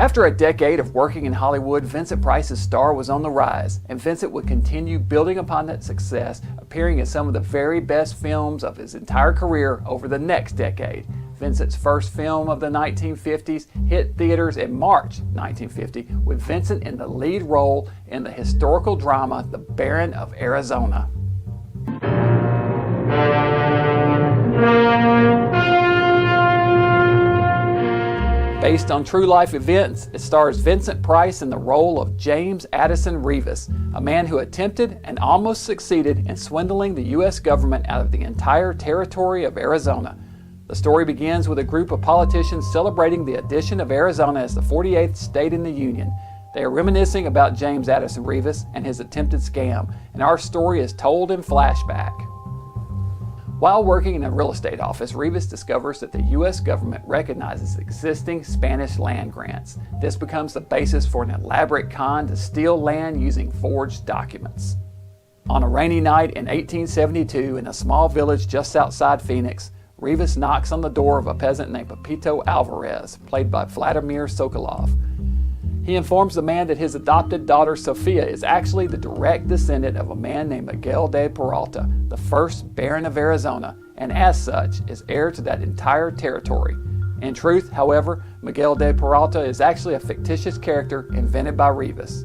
After a decade of working in Hollywood, Vincent Price's star was on the rise, and Vincent would continue building upon that success, appearing in some of the very best films of his entire career over the next decade. Vincent's first film of the 1950s hit theaters in March 1950 with Vincent in the lead role in the historical drama The Baron of Arizona. Based on true-life events, it stars Vincent Price in the role of James Addison Reavis, a man who attempted and almost succeeded in swindling the U.S. government out of the entire territory of Arizona. The story begins with a group of politicians celebrating the addition of Arizona as the 48th state in the Union. They are reminiscing about James Addison Reavis and his attempted scam, and our story is told in flashback. While working in a real estate office, Reavis discovers that the U.S. government recognizes existing Spanish land grants. This becomes the basis for an elaborate con to steal land using forged documents. On a rainy night in 1872 in a small village just outside Phoenix, Reavis knocks on the door of a peasant named Pepito Alvarez, played by Vladimir Sokolov. He informs the man that his adopted daughter Sophia is actually the direct descendant of a man named Miguel de Peralta, the first Baron of Arizona, and as such is heir to that entire territory. In truth, however, Miguel de Peralta is actually a fictitious character invented by Reavis.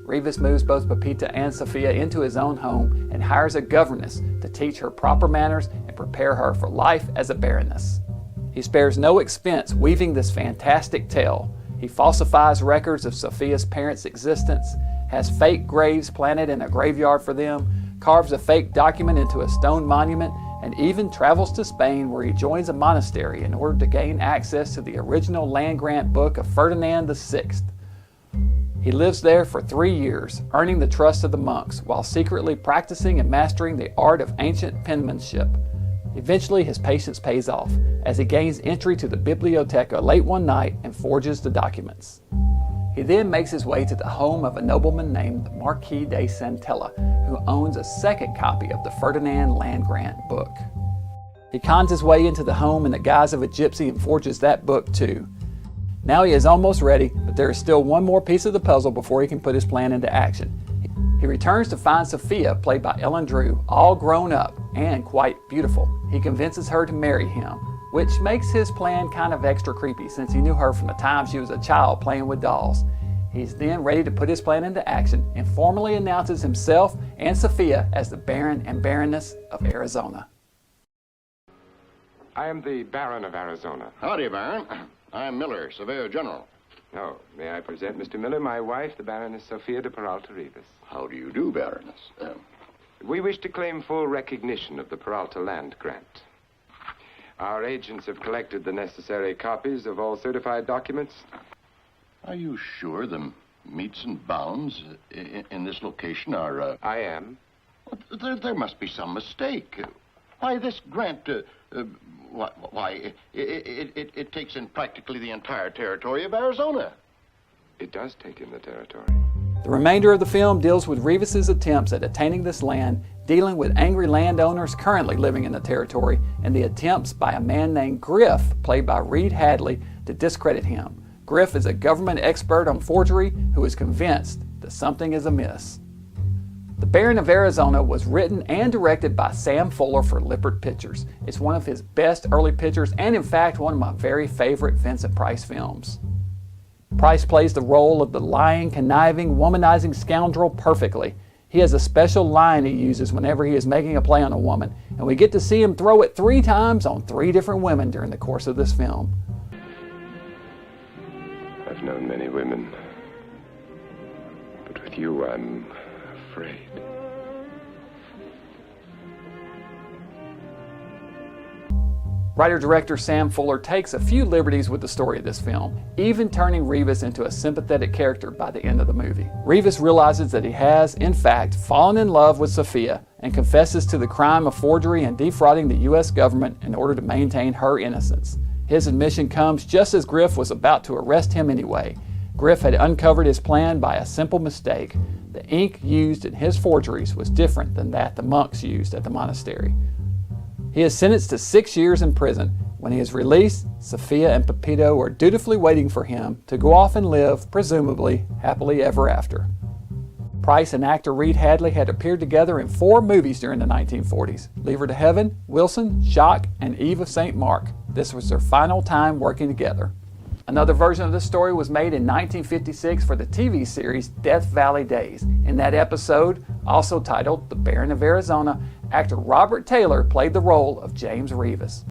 Reavis moves both Pepita and Sophia into his own home and hires a governess to teach her proper manners and prepare her for life as a baroness. He spares no expense weaving this fantastic tale. He falsifies records of Sophia's parents' existence, has fake graves planted in a graveyard for them, carves a fake document into a stone monument, and even travels to Spain where he joins a monastery in order to gain access to the original land grant book of Ferdinand VI. He lives there for 3 years, earning the trust of the monks while secretly practicing and mastering the art of ancient penmanship. Eventually, his patience pays off as he gains entry to the biblioteca late one night and forges the documents. He then makes his way to the home of a nobleman named the Marquis de Santella, who owns a second copy of the Ferdinand land grant book. He cons his way into the home in the guise of a gypsy and forges that book too. Now he is almost ready, but there is still one more piece of the puzzle before he can put his plan into action. He returns to find Sophia, played by Ellen Drew, all grown up and quite beautiful. He convinces her to marry him, which makes his plan kind of extra creepy since he knew her from the time she was a child playing with dolls. He's then ready to put his plan into action and formally announces himself and Sophia as the Baron and Baroness of Arizona. I am the Baron of Arizona. Howdy, Baron. I'm Miller, Surveyor General. Oh, may I present Mr. Miller, my wife, the Baroness Sophia de Peralta Reavis. How do you do, Baroness? We wish to claim full recognition of the Peralta land grant. Our agents have collected the necessary copies of all certified documents. Are you sure the meets and bounds in this location are... I am. There must be some mistake. Why, this grant... It takes in practically the entire territory of Arizona. It does take in the territory. The remainder of the film deals with Reavis's attempts at attaining this land, dealing with angry landowners currently living in the territory, and the attempts by a man named Griff, played by Reed Hadley, to discredit him. Griff is a government expert on forgery who is convinced that something is amiss. The Baron of Arizona was written and directed by Sam Fuller for Lippert Pictures. It's one of his best early pictures and in fact one of my very favorite Vincent Price films. Price plays the role of the lying, conniving, womanizing scoundrel perfectly. He has a special line he uses whenever he is making a play on a woman, and we get to see him throw it 3 times on 3 different women during the course of this film. I've known many women, but with you I'm afraid. Writer-director Sam Fuller takes a few liberties with the story of this film, even turning Reavis into a sympathetic character by the end of the movie. Reavis realizes that he has, in fact, fallen in love with Sophia and confesses to the crime of forgery and defrauding the U.S. government in order to maintain her innocence. His admission comes just as Griff was about to arrest him anyway. Griff had uncovered his plan by a simple mistake. The ink used in his forgeries was different than that the monks used at the monastery. He is sentenced to 6 years in prison. When he is released, Sophia and Pepito are dutifully waiting for him to go off and live, presumably, happily ever after. Price and actor Reed Hadley had appeared together in 4 movies during the 1940s: Leave Her to Heaven, Wilson, Shock, and Eve of St. Mark. This was their final time working together. Another version of this story was made in 1956 for the TV series Death Valley Days. In that episode, also titled The Baron of Arizona, actor Robert Taylor played the role of James Revis.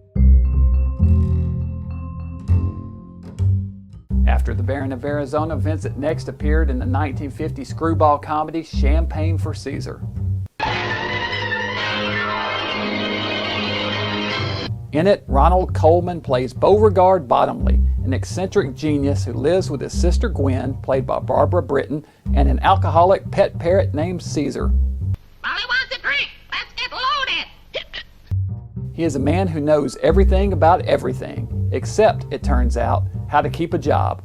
After The Baron of Arizona, Vincent next appeared in the 1950 screwball comedy Champagne for Caesar. In it, Ronald Colman plays Beauregard Bottomley, an eccentric genius who lives with his sister Gwen, played by Barbara Britton, and an alcoholic pet parrot named Caesar. Molly wants a drink. Let's get loaded. He is a man who knows everything about everything, except, it turns out, how to keep a job.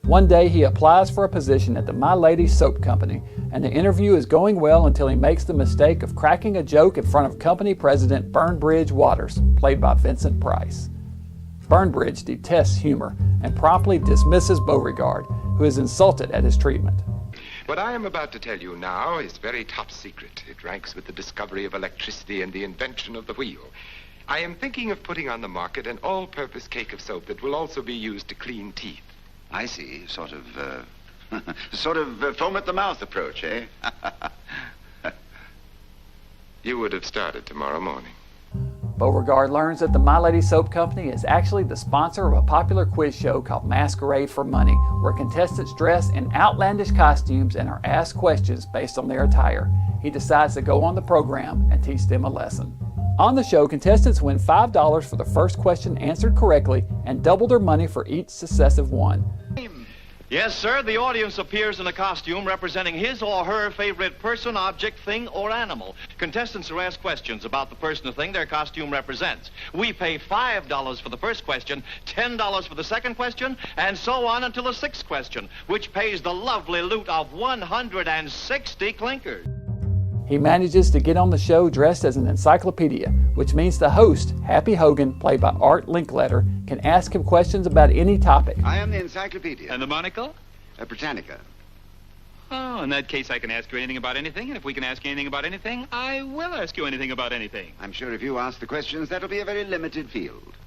One day he applies for a position at the My Lady Soap Company, and the interview is going well until he makes the mistake of cracking a joke in front of company president Burnbridge Waters, played by Vincent Price. Burnbridge detests humor and promptly dismisses Beauregard, who is insulted at his treatment. What I am about to tell you now is very top secret. It ranks with the discovery of electricity and the invention of the wheel. I am thinking of putting on the market an all-purpose cake of soap that will also be used to clean teeth. I see. Sort of foam at the mouth approach, eh? You would have started tomorrow morning. Beauregard learns that the My Lady Soap Company is actually the sponsor of a popular quiz show called Masquerade for Money, where contestants dress in outlandish costumes and are asked questions based on their attire. He decides to go on the program and teach them a lesson. On the show, contestants win $5 for the first question answered correctly and double their money for each successive one. Yes, sir, the audience appears in a costume representing his or her favorite person, object, thing, or animal. Contestants are asked questions about the person or thing their costume represents. We pay $5 for the first question, $10 for the second question, and so on until the 6th question, which pays the lovely loot of 160 clinkers. He manages to get on the show dressed as an encyclopedia, which means the host, Happy Hogan, played by Art Linkletter, can ask him questions about any topic. I am the encyclopedia. And the monocle? Britannica. Oh, in that case, I can ask you anything about anything, and if we can ask you anything about anything, I will ask you anything about anything. I'm sure if you ask the questions, that'll be a very limited field.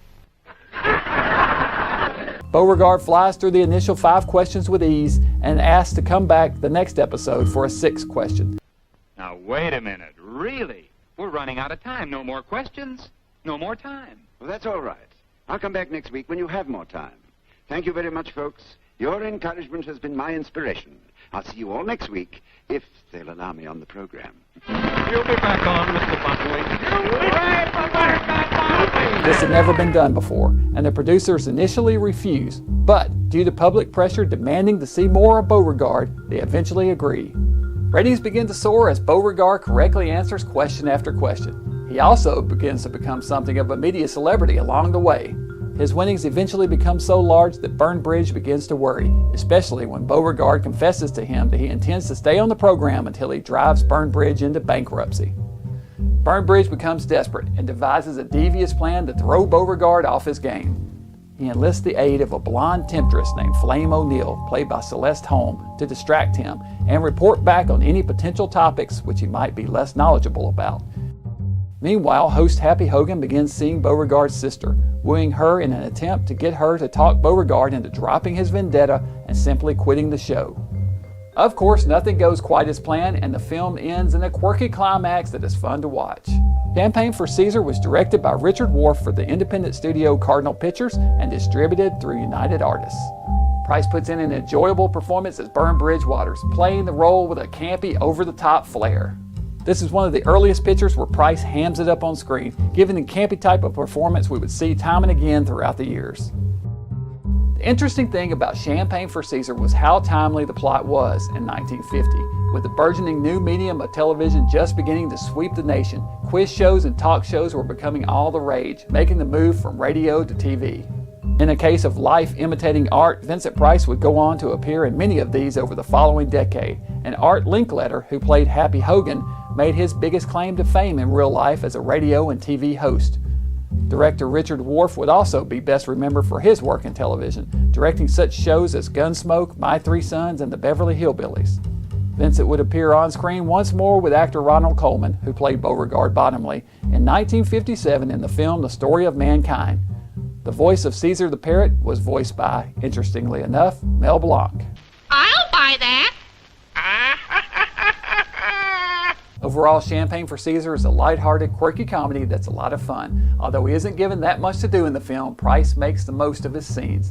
Beauregard flies through the initial 5 questions with ease and asks to come back the next episode for a 6th question. Now, wait a minute. Really? We're running out of time. No more questions. No more time. Well, that's all right. I'll come back next week when you have more time. Thank you very much, folks. Your encouragement has been my inspiration. I'll see you all next week, if they'll allow me on the program. You'll be back on, Mr. Buckley. This had never been done before, and the producers initially refused, but due to public pressure demanding to see more of Beauregard, they eventually agree. Ratings begin to soar as Beauregard correctly answers question after question. He also begins to become something of a media celebrity along the way. His winnings eventually become so large that Burnbridge begins to worry, especially when Beauregard confesses to him that he intends to stay on the program until he drives Burnbridge into bankruptcy. Burnbridge becomes desperate and devises a devious plan to throw Beauregard off his game. He enlists the aid of a blonde temptress named Flame O'Neill, played by Celeste Holm, to distract him and report back on any potential topics which he might be less knowledgeable about. Meanwhile, host Happy Hogan begins seeing Beauregard's sister, wooing her in an attempt to get her to talk Beauregard into dropping his vendetta and simply quitting the show. Of course, nothing goes quite as planned, and the film ends in a quirky climax that is fun to watch. Champagne for Caesar was directed by Richard Wharf for the independent studio Cardinal Pictures and distributed through United Artists. Price puts in an enjoyable performance as Burnbridge Waters, playing the role with a campy, over-the-top flair. This is one of the earliest pictures where Price hams it up on screen, giving the campy type of performance we would see time and again throughout the years. The interesting thing about Champagne for Caesar was how timely the plot was in 1950. With the burgeoning new medium of television just beginning to sweep the nation, quiz shows and talk shows were becoming all the rage, making the move from radio to TV. In a case of life imitating art, Vincent Price would go on to appear in many of these over the following decade, and Art Linkletter, who played Happy Hogan, made his biggest claim to fame in real life as a radio and TV host. Director Richard Wharf would also be best remembered for his work in television, directing such shows as Gunsmoke, My Three Sons, and The Beverly Hillbillies. Vincent would appear on screen once more with actor Ronald Colman, who played Beauregard Bottomley, in 1957 in the film The Story of Mankind. The voice of Caesar the Parrot was voiced by, interestingly enough, Mel Blanc. I'll buy that. Overall, Champagne for Caesar is a lighthearted, quirky comedy that's a lot of fun. Although he isn't given that much to do in the film, Price makes the most of his scenes.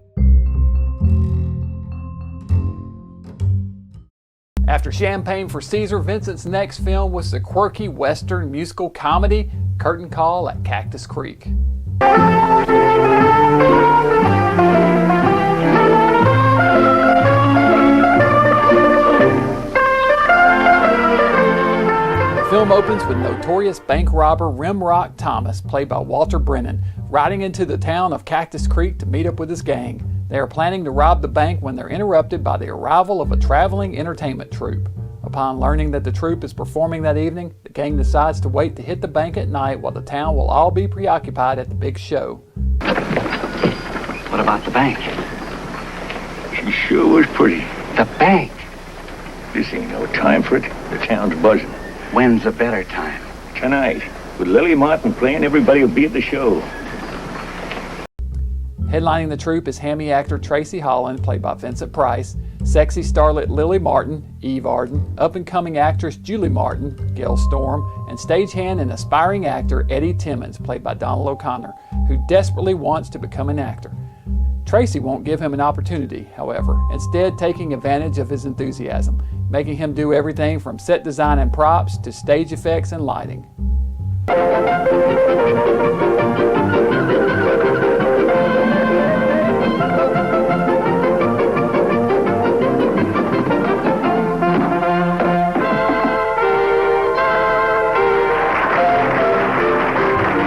After Champagne for Caesar, Vincent's next film was the quirky Western musical comedy, Curtain Call at Cactus Creek. The film opens with notorious bank robber Rimrock Thomas, played by Walter Brennan, riding into the town of Cactus Creek to meet up with his gang. They are planning to rob the bank when they're interrupted by the arrival of a traveling entertainment troupe. Upon learning that the troupe is performing that evening, the gang decides to wait to hit the bank at night while the town will all be preoccupied at the big show. What about the bank? She sure was pretty. The bank? This ain't no time for it. The town's buzzing. When's a better time? Tonight, with Lily Martin playing, everybody will be at the show. Headlining the troupe is Hammy actor Tracy Holland, played by Vincent Price, sexy starlet Lily Martin, Eve Arden, up-and-coming actress Julie Martin, Gail Storm, and stagehand and aspiring actor Eddie Timmons, played by Donald O'Connor, who desperately wants to become an actor. Tracy won't give him an opportunity, however, instead taking advantage of his enthusiasm, making him do everything from set design and props to stage effects and lighting.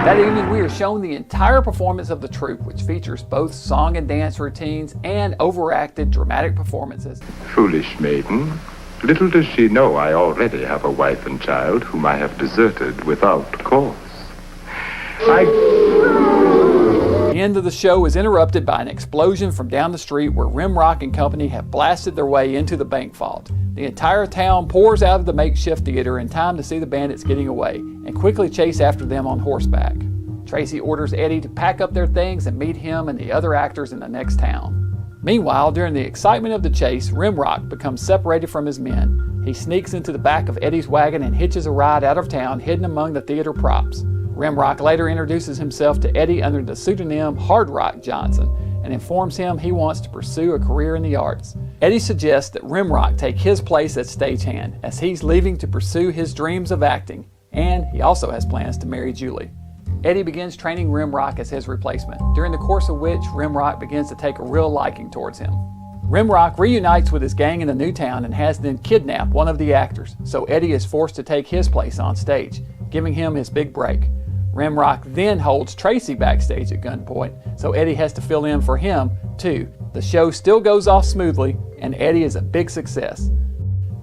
That evening, we are shown the entire performance of the troupe, which features both song and dance routines and overacted dramatic performances. Foolish maiden, little does she know I already have a wife and child whom I have deserted without cause. The end of the show is interrupted by an explosion from down the street where Rimrock and company have blasted their way into the bank vault. The entire town pours out of the makeshift theater in time to see the bandits getting away and quickly chase after them on horseback. Tracy orders Eddie to pack up their things and meet him and the other actors in the next town. Meanwhile, during the excitement of the chase, Rimrock becomes separated from his men. He sneaks into the back of Eddie's wagon and hitches a ride out of town, hidden among the theater props. Rimrock later introduces himself to Eddie under the pseudonym Hard Rock Johnson and informs him he wants to pursue a career in the arts. Eddie suggests that Rimrock take his place as stagehand, as he's leaving to pursue his dreams of acting, and he also has plans to marry Julie. Eddie begins training Rimrock as his replacement, during the course of which Rimrock begins to take a real liking towards him. Rimrock reunites with his gang in the new town and has them kidnap one of the actors, so Eddie is forced to take his place on stage, giving him his big break. Rimrock then holds Tracy backstage at gunpoint, so Eddie has to fill in for him, too. The show still goes off smoothly, and Eddie is a big success.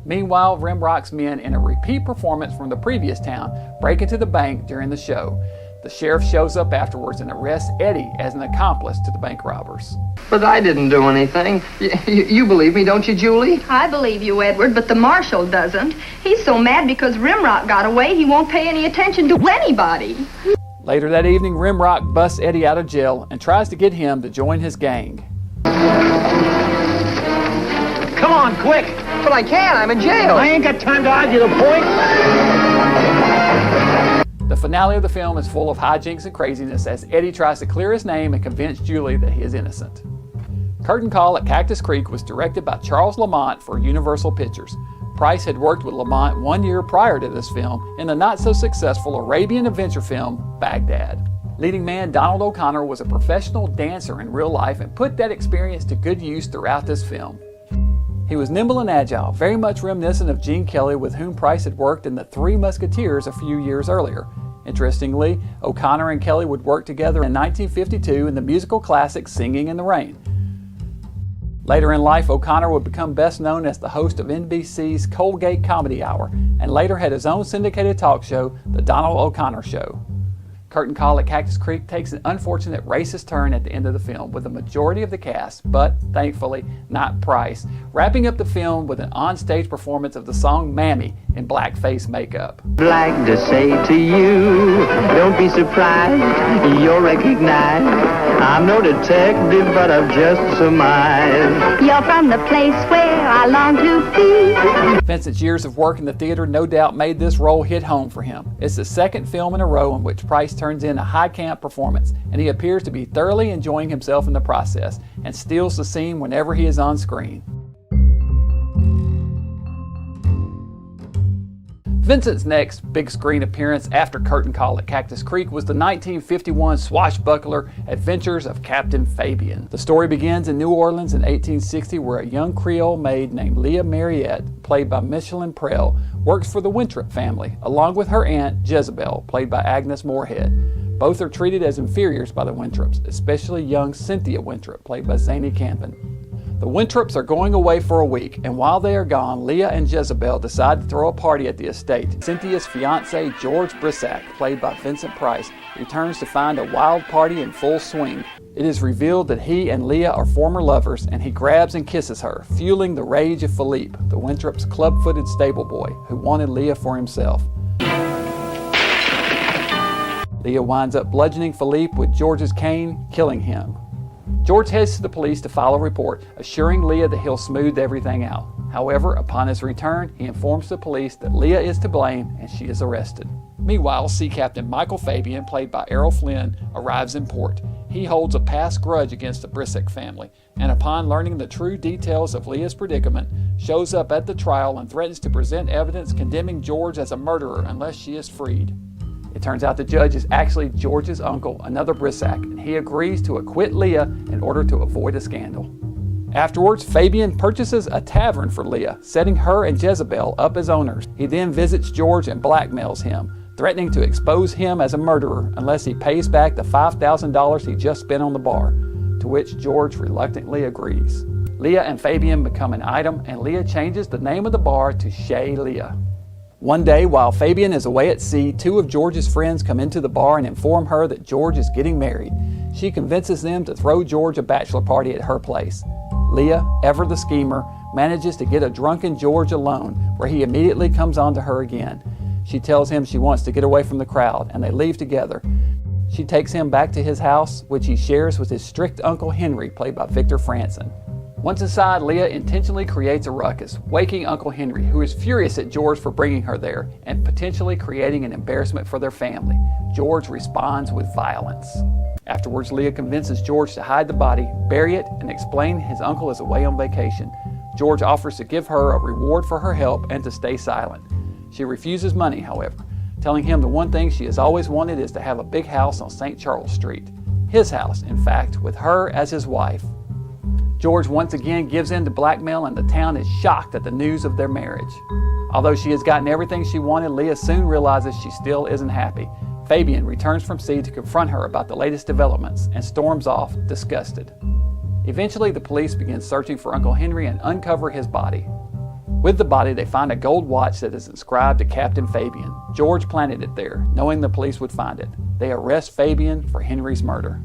Meanwhile, Rimrock's men, in a repeat performance from the previous town, break into the bank during the show. The sheriff shows up afterwards and arrests Eddie as an accomplice to the bank robbers. But I didn't do anything. You believe me, don't you, Julie? I believe you, Edward, but the marshal doesn't. He's so mad because Rimrock got away, he won't pay any attention to anybody. Later that evening, Rimrock busts Eddie out of jail and tries to get him to join his gang. Come on, quick! But I can't, I'm in jail. I ain't got time to argue the point. The finale of the film is full of hijinks and craziness as Eddie tries to clear his name and convince Julie that he is innocent. Curtain Call at Cactus Creek was directed by Charles Lamont for Universal Pictures. Price had worked with Lamont 1 year prior to this film in the not-so-successful Arabian adventure film, Baghdad. Leading man Donald O'Connor was a professional dancer in real life and put that experience to good use throughout this film. He was nimble and agile, very much reminiscent of Gene Kelly, with whom Price had worked in The Three Musketeers a few years earlier. Interestingly, O'Connor and Kelly would work together in 1952 in the musical classic Singing in the Rain. Later in life, O'Connor would become best known as the host of NBC's Colgate Comedy Hour, and later had his own syndicated talk show, The Donald O'Connor Show. Curtain Call at Cactus Creek takes an unfortunate racist turn at the end of the film, with the majority of the cast, but thankfully not Price, wrapping up the film with an onstage performance of the song Mammy in blackface makeup. I'd like to say to you, don't be surprised, you're recognized. I'm no detective, but I've just surmised. You're from the place where I long to be. Vincent's years of work in the theater no doubt made this role hit home for him. It's the second film in a row in which Price turns in a high-camp performance, and he appears to be thoroughly enjoying himself in the process, and steals the scene whenever he is on screen. Vincent's next big screen appearance after Curtain Call at Cactus Creek was the 1951 swashbuckler Adventures of Captain Fabian. The story begins in New Orleans in 1860, where a young Creole maid named Leah Mariette, played by Micheline Prell, works for the Winthrop family, along with her aunt Jezebel, played by Agnes Moorehead. Both are treated as inferiors by the Winthrops, especially young Cynthia Winthrop, played by Zany Campion. The Winthrops are going away for a week, and while they are gone, Leah and Jezebel decide to throw a party at the estate. Cynthia's fiancé, George Brissac, played by Vincent Price, returns to find a wild party in full swing. It is revealed that he and Leah are former lovers, and he grabs and kisses her, fueling the rage of Philippe, the Winthrops' club-footed stable boy, who wanted Leah for himself. Leah winds up bludgeoning Philippe with George's cane, killing him. George heads to the police to file a report, assuring Leah that he'll smooth everything out. However, upon his return, he informs the police that Leah is to blame and she is arrested. Meanwhile, Sea Captain Michael Fabian, played by Errol Flynn, arrives in port. He holds a past grudge against the Brissac family, and upon learning the true details of Leah's predicament, shows up at the trial and threatens to present evidence condemning George as a murderer unless she is freed. It turns out the judge is actually George's uncle, another Brissac, and he agrees to acquit Leah in order to avoid a scandal. Afterwards, Fabian purchases a tavern for Leah, setting her and Jezebel up as owners. He then visits George and blackmails him, threatening to expose him as a murderer unless he pays back the $5,000 he just spent on the bar, to which George reluctantly agrees. Leah and Fabian become an item, and Leah changes the name of the bar to Chez Leah. One day, while Fabian is away at sea, two of George's friends come into the bar and inform her that George is getting married. She convinces them to throw George a bachelor party at her place. Leah, ever the schemer, manages to get a drunken George alone, where he immediately comes on to her again. She tells him she wants to get away from the crowd, and they leave together. She takes him back to his house, which he shares with his strict Uncle Henry, played by Victor Franson. Once inside, Leah intentionally creates a ruckus, waking Uncle Henry, who is furious at George for bringing her there and potentially creating an embarrassment for their family. George responds with violence. Afterwards, Leah convinces George to hide the body, bury it, and explain his uncle is away on vacation. George offers to give her a reward for her help and to stay silent. She refuses money, however, telling him the one thing she has always wanted is to have a big house on St. Charles Street. His house, in fact, with her as his wife. George once again gives in to blackmail, and the town is shocked at the news of their marriage. Although she has gotten everything she wanted, Leah soon realizes she still isn't happy. Fabian returns from sea to confront her about the latest developments and storms off, disgusted. Eventually, the police begin searching for Uncle Henry and uncover his body. With the body, they find a gold watch that is inscribed to Captain Fabian. George planted it there, knowing the police would find it. They arrest Fabian for Henry's murder.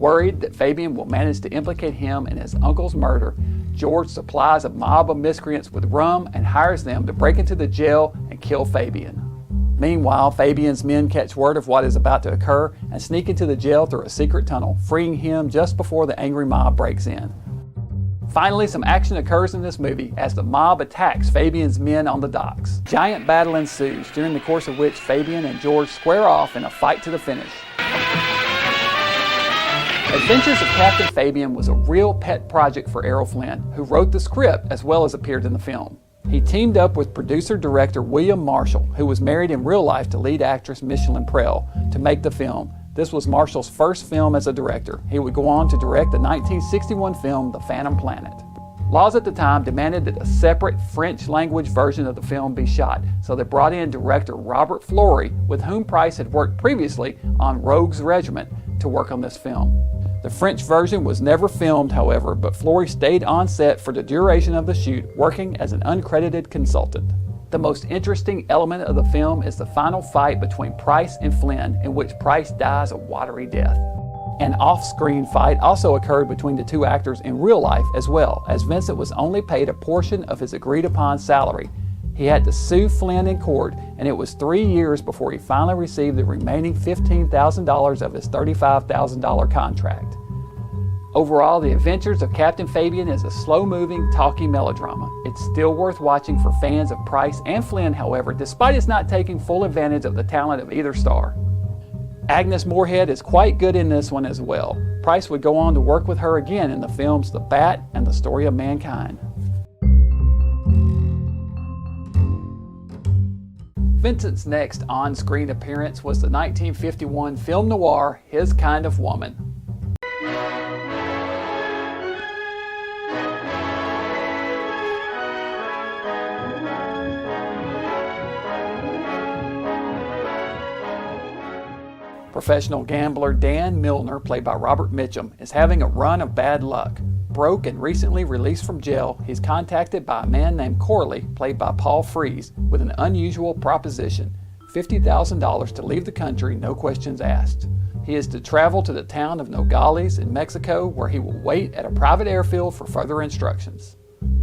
Worried that Fabian will manage to implicate him in his uncle's murder, George supplies a mob of miscreants with rum and hires them to break into the jail and kill Fabian. Meanwhile, Fabian's men catch word of what is about to occur and sneak into the jail through a secret tunnel, freeing him just before the angry mob breaks in. Finally, some action occurs in this movie as the mob attacks Fabian's men on the docks. Giant battle ensues, during the course of which Fabian and George square off in a fight to the finish. Adventures of Captain Fabian was a real pet project for Errol Flynn, who wrote the script as well as appeared in the film. He teamed up with producer-director William Marshall, who was married in real life to lead actress Micheline Prell, to make the film. This was Marshall's first film as a director. He would go on to direct the 1961 film The Phantom Planet. Laws at the time demanded that a separate French-language version of the film be shot, so they brought in director Robert Florey, with whom Price had worked previously on Rogue's Regiment, to work on this film. The French version was never filmed, however, but Florey stayed on set for the duration of the shoot, working as an uncredited consultant. The most interesting element of the film is the final fight between Price and Flynn, in which Price dies a watery death. An off-screen fight also occurred between the two actors in real life as well, as Vincent was only paid a portion of his agreed-upon salary. He had to sue Flynn in court, and it was 3 years before he finally received the remaining $15,000 of his $35,000 contract. Overall, The Adventures of Captain Fabian is a slow-moving, talky melodrama. It's still worth watching for fans of Price and Flynn, however, despite its not taking full advantage of the talent of either star. Agnes Moorehead is quite good in this one as well. Price would go on to work with her again in the films The Bat and The Story of Mankind. Vincent's next on-screen appearance was the 1951 film noir His Kind of Woman. Professional gambler Dan Milner, played by Robert Mitchum, is having a run of bad luck. Broke and recently released from jail, he's contacted by a man named Corley, played by Paul Frees, with an unusual proposition: $50,000 to leave the country, no questions asked. He is to travel to the town of Nogales in Mexico, where he will wait at a private airfield for further instructions.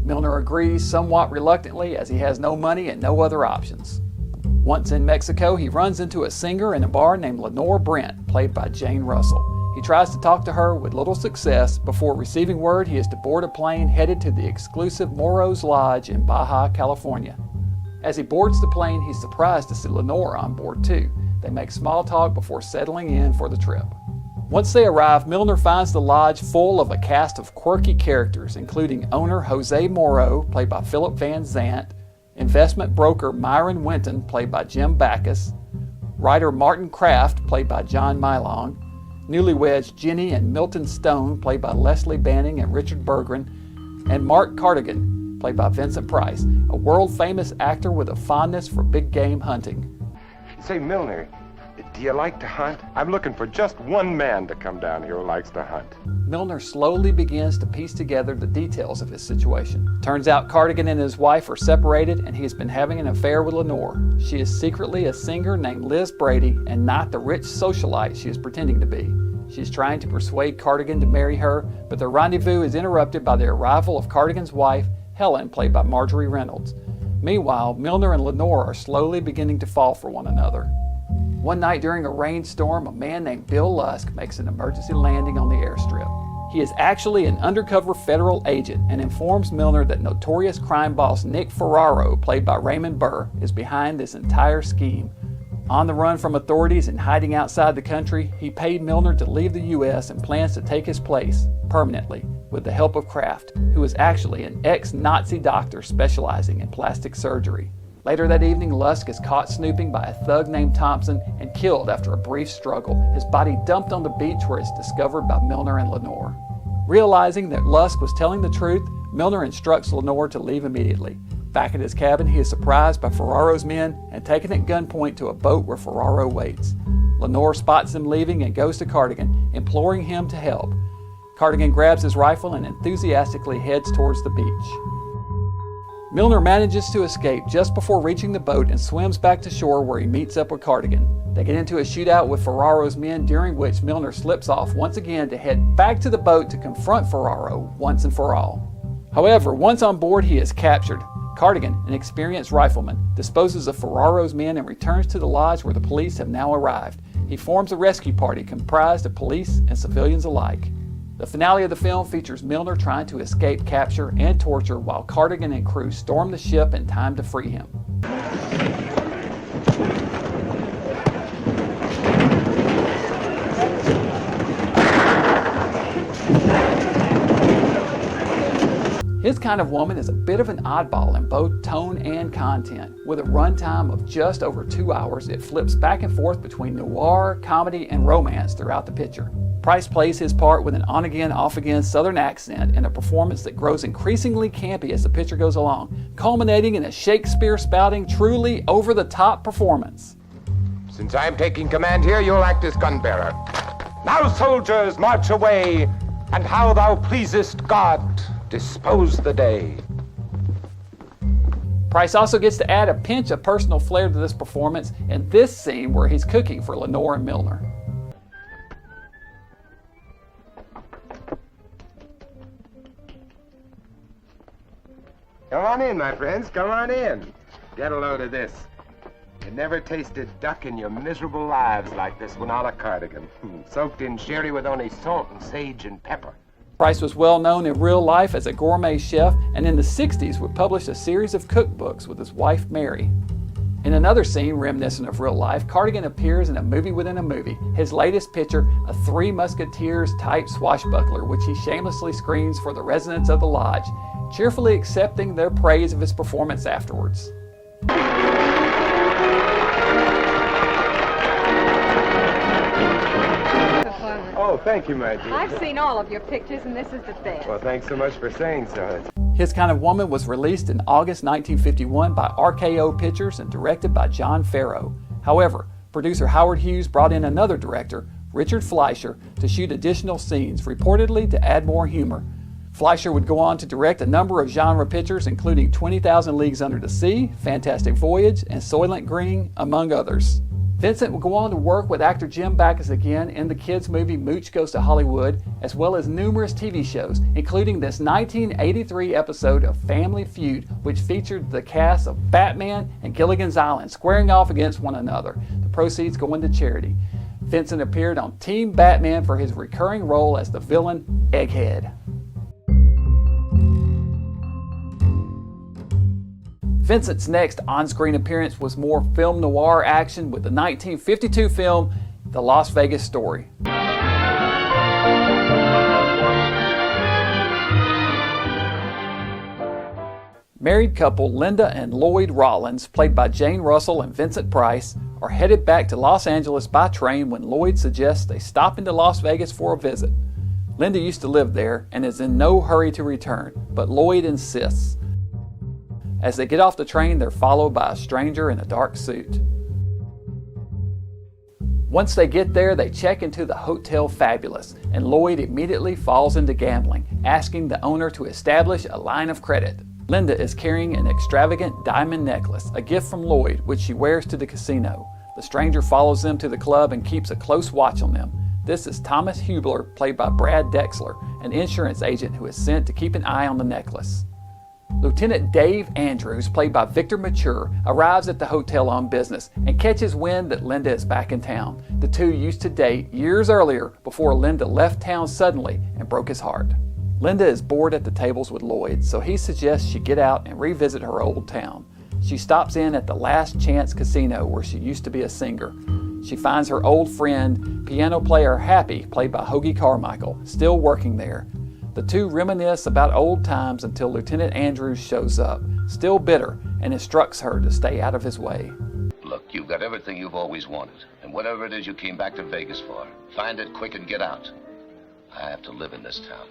Milner agrees somewhat reluctantly, as he has no money and no other options. Once in Mexico, he runs into a singer in a bar named Lenore Brent, played by Jane Russell. He tries to talk to her with little success before receiving word he is to board a plane headed to the exclusive Moro's Lodge in Baja, California. As he boards the plane, he's surprised to see Lenore on board too. They make small talk before settling in for the trip. Once they arrive, Milner finds the lodge full of a cast of quirky characters, including owner Jose Moro, played by Philip Van Zandt, investment broker Myron Winton, played by Jim Backus, writer Martin Kraft, played by John Mylong, newlyweds Jenny and Milton Stone, played by Leslie Banning and Richard Berggren, and Mark Cardigan, played by Vincent Price, a world-famous actor with a fondness for big game hunting. Say, Milner, do you like to hunt? I'm looking for just one man to come down here who likes to hunt. Milner slowly begins to piece together the details of his situation. Turns out Cardigan and his wife are separated, and he has been having an affair with Lenore. She is secretly a singer named Liz Brady, and not the rich socialite she is pretending to be. She is trying to persuade Cardigan to marry her, but their rendezvous is interrupted by the arrival of Cardigan's wife, Helen, played by Marjorie Reynolds. Meanwhile, Milner and Lenore are slowly beginning to fall for one another. One night during a rainstorm, a man named Bill Lusk makes an emergency landing on the airstrip. He is actually an undercover federal agent and informs Milner that notorious crime boss Nick Ferraro, played by Raymond Burr, is behind this entire scheme. On the run from authorities and hiding outside the country, he paid Milner to leave the U.S. and plans to take his place, permanently, with the help of Kraft, who is actually an ex-Nazi doctor specializing in plastic surgery. Later that evening, Lusk is caught snooping by a thug named Thompson and killed after a brief struggle, his body dumped on the beach where it's discovered by Milner and Lenore. Realizing that Lusk was telling the truth, Milner instructs Lenore to leave immediately. Back at his cabin, he is surprised by Ferraro's men and taken at gunpoint to a boat where Ferraro waits. Lenore spots them leaving and goes to Cardigan, imploring him to help. Cardigan grabs his rifle and enthusiastically heads towards the beach. Milner manages to escape just before reaching the boat and swims back to shore where he meets up with Cardigan. They get into a shootout with Ferraro's men, during which Milner slips off once again to head back to the boat to confront Ferraro once and for all. However, once on board, he is captured. Cardigan, an experienced rifleman, disposes of Ferraro's men and returns to the lodge where the police have now arrived. He forms a rescue party comprised of police and civilians alike. The finale of the film features Milner trying to escape capture and torture while Cardigan and crew storm the ship in time to free him. His Kind of Woman is a bit of an oddball in both tone and content. With a runtime of just over 2 hours, it flips back and forth between noir, comedy, and romance throughout the picture. Price plays his part with an on-again, off-again Southern accent and a performance that grows increasingly campy as the picture goes along, culminating in a Shakespeare-spouting, truly over-the-top performance. Since I'm taking command here, you'll act as gun-bearer. Now, soldiers, march away, and how thou pleasest God, dispose the day. Price also gets to add a pinch of personal flair to this performance in this scene where he's cooking for Lenore and Milner. Come on in, my friends. Come on in. Get a load of this. You never tasted duck in your miserable lives like this one a la Cardigan. Soaked in sherry with only salt and sage and pepper. Price was well known in real life as a gourmet chef, and in the 60s would publish a series of cookbooks with his wife Mary. In another scene reminiscent of real life, Cardigan appears in a movie within a movie, his latest picture, a Three Musketeers type swashbuckler, which he shamelessly screens for the residents of the lodge, cheerfully accepting their praise of his performance afterwards. Oh, thank you, my dear. I've seen all of your pictures, and this is the best. Well, thanks so much for saying so. His Kind of Woman was released in August 1951 by RKO Pictures and directed by John Farrow. However, producer Howard Hughes brought in another director, Richard Fleischer, to shoot additional scenes, reportedly to add more humor. Fleischer would go on to direct a number of genre pictures, including 20,000 Leagues Under the Sea, Fantastic Voyage, and Soylent Green, among others. Vincent would go on to work with actor Jim Backus again in the kids' movie Mooch Goes to Hollywood, as well as numerous TV shows, including this 1983 episode of Family Feud, which featured the cast of Batman and Gilligan's Island squaring off against one another. The proceeds going to charity. Vincent appeared on Team Batman for his recurring role as the villain Egghead. Vincent's next on-screen appearance was more film noir action with the 1952 film The Las Vegas Story. Married couple Linda and Lloyd Rollins, played by Jane Russell and Vincent Price, are headed back to Los Angeles by train when Lloyd suggests they stop into Las Vegas for a visit. Linda used to live there and is in no hurry to return, but Lloyd insists. As they get off the train, they're followed by a stranger in a dark suit. Once they get there, they check into the Hotel Fabulous, and Lloyd immediately falls into gambling, asking the owner to establish a line of credit. Linda is carrying an extravagant diamond necklace, a gift from Lloyd, which she wears to the casino. The stranger follows them to the club and keeps a close watch on them. This is Thomas Hubler, played by Brad Dexler, an insurance agent who is sent to keep an eye on the necklace. Lieutenant Dave Andrews, played by Victor Mature, arrives at the hotel on business and catches wind that Linda is back in town. The two used to date years earlier before Linda left town suddenly and broke his heart. Linda is bored at the tables with Lloyd, so he suggests she get out and revisit her old town. She stops in at the Last Chance Casino where she used to be a singer. She finds her old friend, piano player Happy, played by Hoagie Carmichael, still working there. The two reminisce about old times until Lieutenant Andrews shows up, still bitter, and instructs her to stay out of his way. Look, you've got everything you've always wanted, and whatever it is you came back to Vegas for, find it quick and get out. I have to live in this town.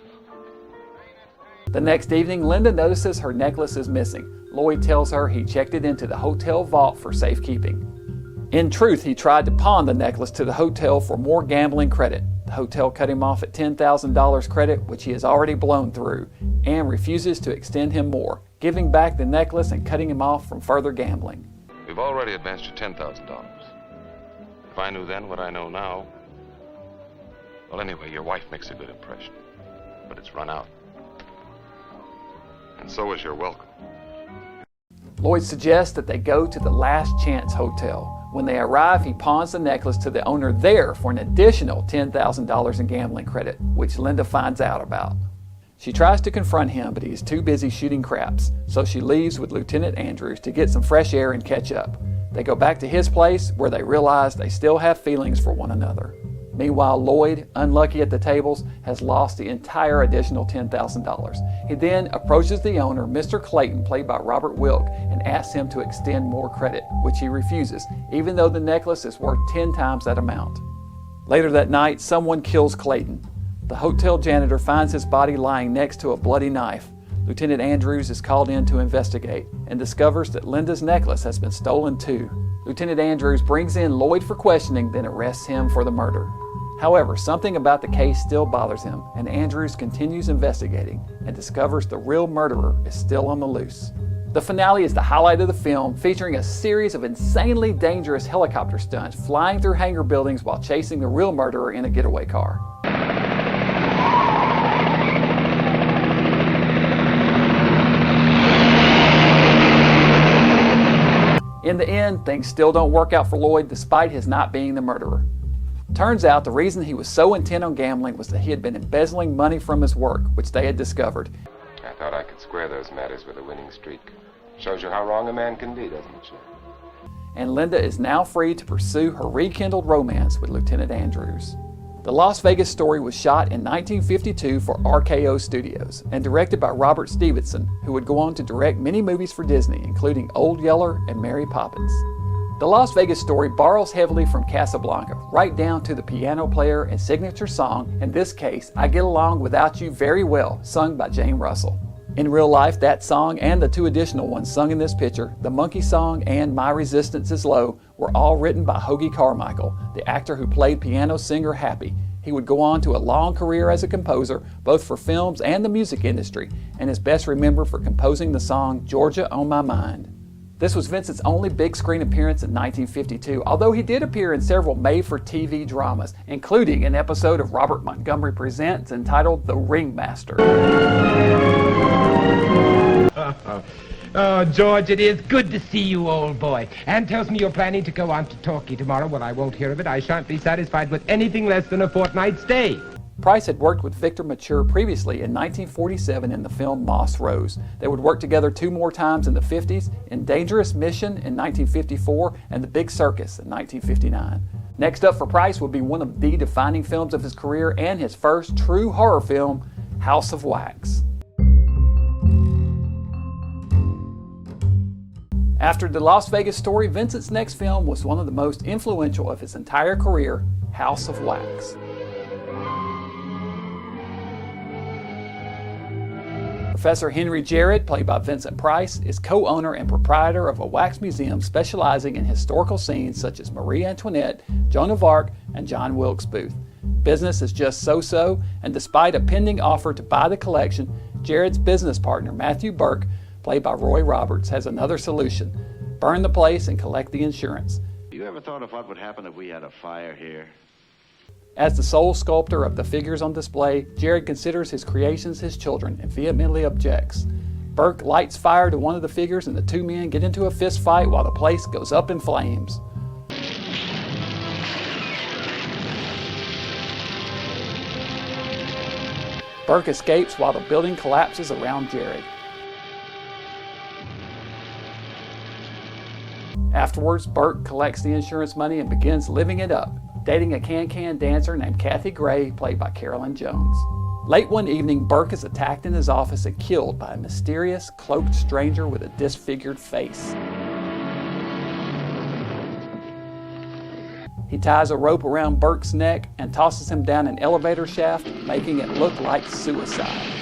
The next evening, Linda notices her necklace is missing. Lloyd tells her he checked it into the hotel vault for safekeeping. In truth, he tried to pawn the necklace to the hotel for more gambling credit. The hotel cut him off at $10,000 credit, which he has already blown through, and refuses to extend him more, giving back the necklace and cutting him off from further gambling. We've already advanced you $10,000. If I knew then what I know now... Well, anyway, your wife makes a good impression, but it's run out. And so is your welcome. Lloyd suggests that they go to the Last Chance Hotel. When they arrive, he pawns the necklace to the owner there for an additional $10,000 in gambling credit, which Linda finds out about. She tries to confront him, but he is too busy shooting craps, so she leaves with Lieutenant Andrews to get some fresh air and catch up. They go back to his place, where they realize they still have feelings for one another. Meanwhile, Lloyd, unlucky at the tables, has lost the entire additional $10,000. He then approaches the owner, Mr. Clayton, played by Robert Wilk, and asks him to extend more credit, which he refuses, even though the necklace is worth 10 times that amount. Later that night, someone kills Clayton. The hotel janitor finds his body lying next to a bloody knife. Lieutenant Andrews is called in to investigate and discovers that Linda's necklace has been stolen too. Lieutenant Andrews brings in Lloyd for questioning, then arrests him for the murder. However, something about the case still bothers him, and Andrews continues investigating and discovers the real murderer is still on the loose. The finale is the highlight of the film, featuring a series of insanely dangerous helicopter stunts flying through hangar buildings while chasing the real murderer in a getaway car. In the end, things still don't work out for Lloyd despite his not being the murderer. Turns out the reason he was so intent on gambling was that he had been embezzling money from his work, which they had discovered. I thought I could square those matters with a winning streak. Shows you how wrong a man can be, doesn't it, sir? And Linda is now free to pursue her rekindled romance with Lieutenant Andrews. The Las Vegas Story was shot in 1952 for RKO Studios and directed by Robert Stevenson, who would go on to direct many movies for Disney, including Old Yeller and Mary Poppins. The Las Vegas Story borrows heavily from Casablanca, right down to the piano player and signature song, in this case, I Get Along Without You Very Well, sung by Jane Russell. In real life, that song and the two additional ones sung in this picture, the Monkey Song and My Resistance Is Low, were all written by Hoagy Carmichael, the actor who played piano singer Happy. He would go on to a long career as a composer, both for films and the music industry, and is best remembered for composing the song Georgia on My Mind. This was Vincent's only big screen appearance in 1952, although he did appear in several made-for-TV dramas, including an episode of Robert Montgomery Presents entitled The Ringmaster. Oh, George, it is good to see you, old boy. Anne tells me you're planning to go on to Torquay tomorrow. Well, I won't hear of it. I shan't be satisfied with anything less than a fortnight's stay. Price had worked with Victor Mature previously in 1947 in the film Moss Rose. They would work together 2 more times in the 50s, in Dangerous Mission in 1954 and The Big Circus in 1959. Next up for Price would be one of the defining films of his career and his first true horror film, House of Wax. After The Las Vegas Story, Vincent's next film was one of the most influential of his entire career, House of Wax. Professor Henry Jared, played by Vincent Price, is co-owner and proprietor of a wax museum specializing in historical scenes such as Marie Antoinette, Joan of Arc, and John Wilkes Booth. Business is just so-so, and despite a pending offer to buy the collection, Jared's business partner, Matthew Burke, played by Roy Roberts, has another solution: burn the place and collect the insurance. You ever thought of what would happen if we had a fire here? As the sole sculptor of the figures on display, Jared considers his creations his children and vehemently objects. Burke lights fire to one of the figures and the 2 men get into a fist fight while the place goes up in flames. Burke escapes while the building collapses around Jared. Afterwards, Burke collects the insurance money and begins living it up, dating a can-can dancer named Kathy Gray, played by Carolyn Jones. Late one evening, Burke is attacked in his office and killed by a mysterious, cloaked stranger with a disfigured face. He ties a rope around Burke's neck and tosses him down an elevator shaft, making it look like suicide.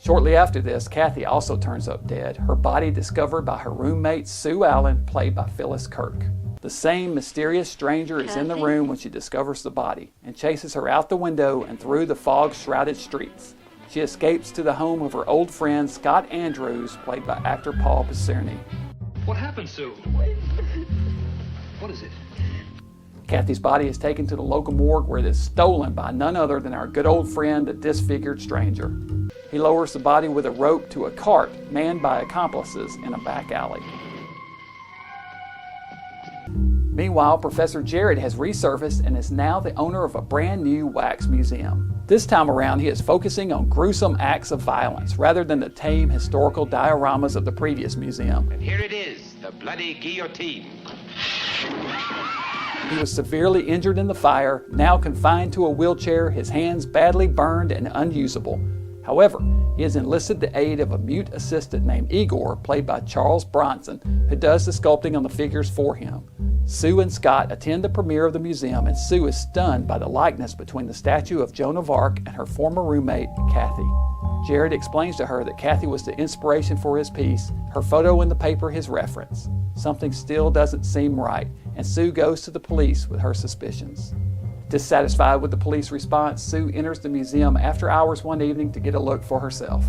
Shortly after this, Kathy also turns up dead, her body discovered by her roommate Sue Allen, played by Phyllis Kirk. The same mysterious stranger is in the room when she discovers the body and chases her out the window and through the fog-shrouded streets. She escapes to the home of her old friend Scott Andrews, played by actor Paul Picerni. What happened, Sue? What is it? Kathy's body is taken to the local morgue where it is stolen by none other than our good old friend, the disfigured stranger. He lowers the body with a rope to a cart manned by accomplices in a back alley. Meanwhile, Professor Jared has resurfaced and is now the owner of a brand new wax museum. This time around, he is focusing on gruesome acts of violence rather than the tame historical dioramas of the previous museum. And here it is, the bloody guillotine. He was severely injured in the fire, now confined to a wheelchair, his hands badly burned and unusable. However, he has enlisted the aid of a mute assistant named Igor, played by Charles Bronson, who does the sculpting on the figures for him. Sue and Scott attend the premiere of the museum, and Sue is stunned by the likeness between the statue of Joan of Arc and her former roommate, Kathy. Jared explains to her that Kathy was the inspiration for his piece, her photo in the paper his reference. Something still doesn't seem right, and Sue goes to the police with her suspicions. Dissatisfied with the police response, Sue enters the museum after hours one evening to get a look for herself.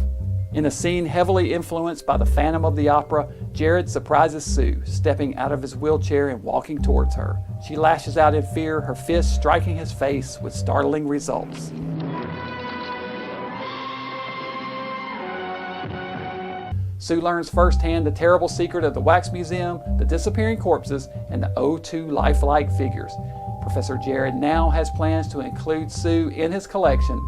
In a scene heavily influenced by the Phantom of the Opera, Jared surprises Sue, stepping out of his wheelchair and walking towards her. She lashes out in fear, her fist striking his face with startling results. Sue learns firsthand the terrible secret of the Wax Museum, the disappearing corpses, and the O2 lifelike figures. Professor Jared now has plans to include Sue in his collection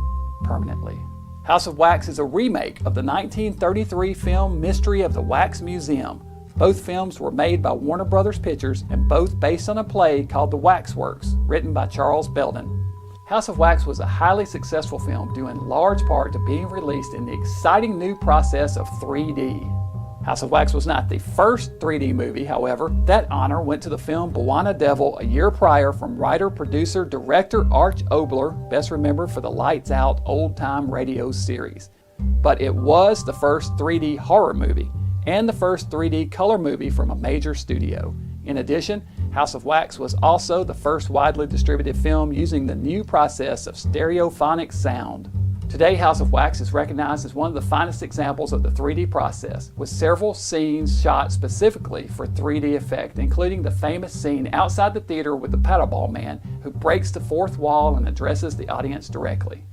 permanently. House of Wax is a remake of the 1933 film Mystery of the Wax Museum. Both films were made by Warner Brothers Pictures and both based on a play called The Waxworks, written by Charles Belden. House of Wax was a highly successful film due in large part to being released in the exciting new process of 3D. House of Wax was not the first 3D movie, however. That honor went to the film Bwana Devil a year prior from writer, producer, director Arch Oboler, best remembered for the Lights Out old-time radio series. But it was the first 3D horror movie and the first 3D color movie from a major studio. In addition, House of Wax was also the first widely distributed film using the new process of stereophonic sound. Today, House of Wax is recognized as one of the finest examples of the 3D process, with several scenes shot specifically for 3D effect, including the famous scene outside the theater with the paddleball man who breaks the fourth wall and addresses the audience directly.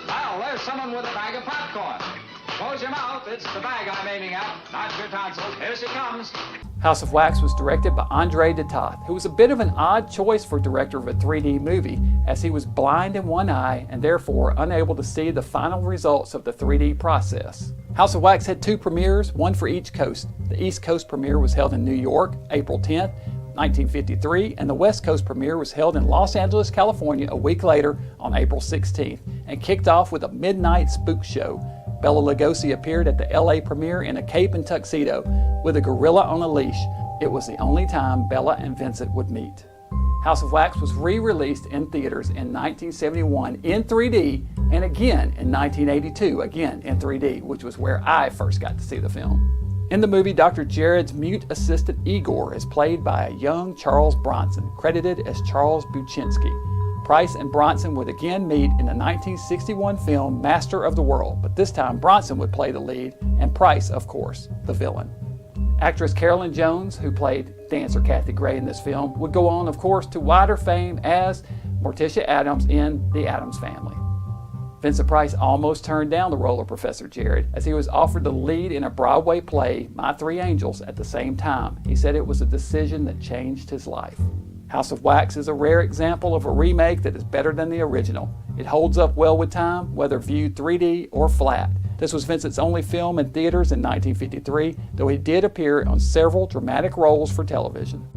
Well, there's someone with a bag of popcorn. Close your mouth, it's the bag I'm aiming at, not your tonsils. Here she comes. House of Wax was directed by Andre de Toth, who was a bit of an odd choice for director of a 3D movie, as he was blind in one eye and therefore unable to see the final results of the 3D process. House of Wax had two premieres, one for each coast. The East Coast premiere was held in New York, April 10th, 1953, and the West Coast premiere was held in Los Angeles, California a week later on April 16th, and kicked off with a midnight spook show. Bela Lugosi appeared at the LA premiere in a cape and tuxedo with a gorilla on a leash. It was the only time Bela and Vincent would meet. House of Wax was re-released in theaters in 1971 in 3D and again in 1982, again in 3D, which was where I first got to see the film. In the movie, Dr. Jared's mute assistant Igor is played by a young Charles Bronson, credited as Charles Buczynski. Price and Bronson would again meet in the 1961 film Master of the World, but this time Bronson would play the lead, and Price, of course, the villain. Actress Carolyn Jones, who played dancer Kathy Gray in this film, would go on, of course, to wider fame as Morticia Addams in The Addams Family. Vincent Price almost turned down the role of Professor Jared, as he was offered the lead in a Broadway play, My Three Angels, at the same time. He said it was a decision that changed his life. House of Wax is a rare example of a remake that is better than the original. It holds up well with time, whether viewed 3D or flat. This was Vincent's only film in theaters in 1953, though he did appear on several dramatic roles for television.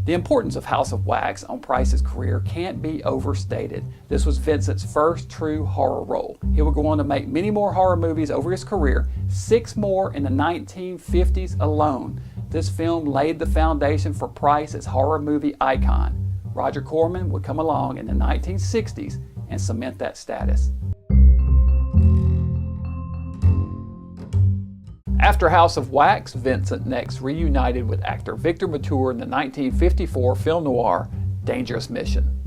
The importance of House of Wax on Price's career can't be overstated. This was Vincent's first true horror role. He would go on to make many more horror movies over his career, 6 more in the 1950s alone. This film laid the foundation for Price as horror movie icon. Roger Corman would come along in the 1960s and cement that status. After House of Wax, Vincent next reunited with actor Victor Mature in the 1954 film noir Dangerous Mission.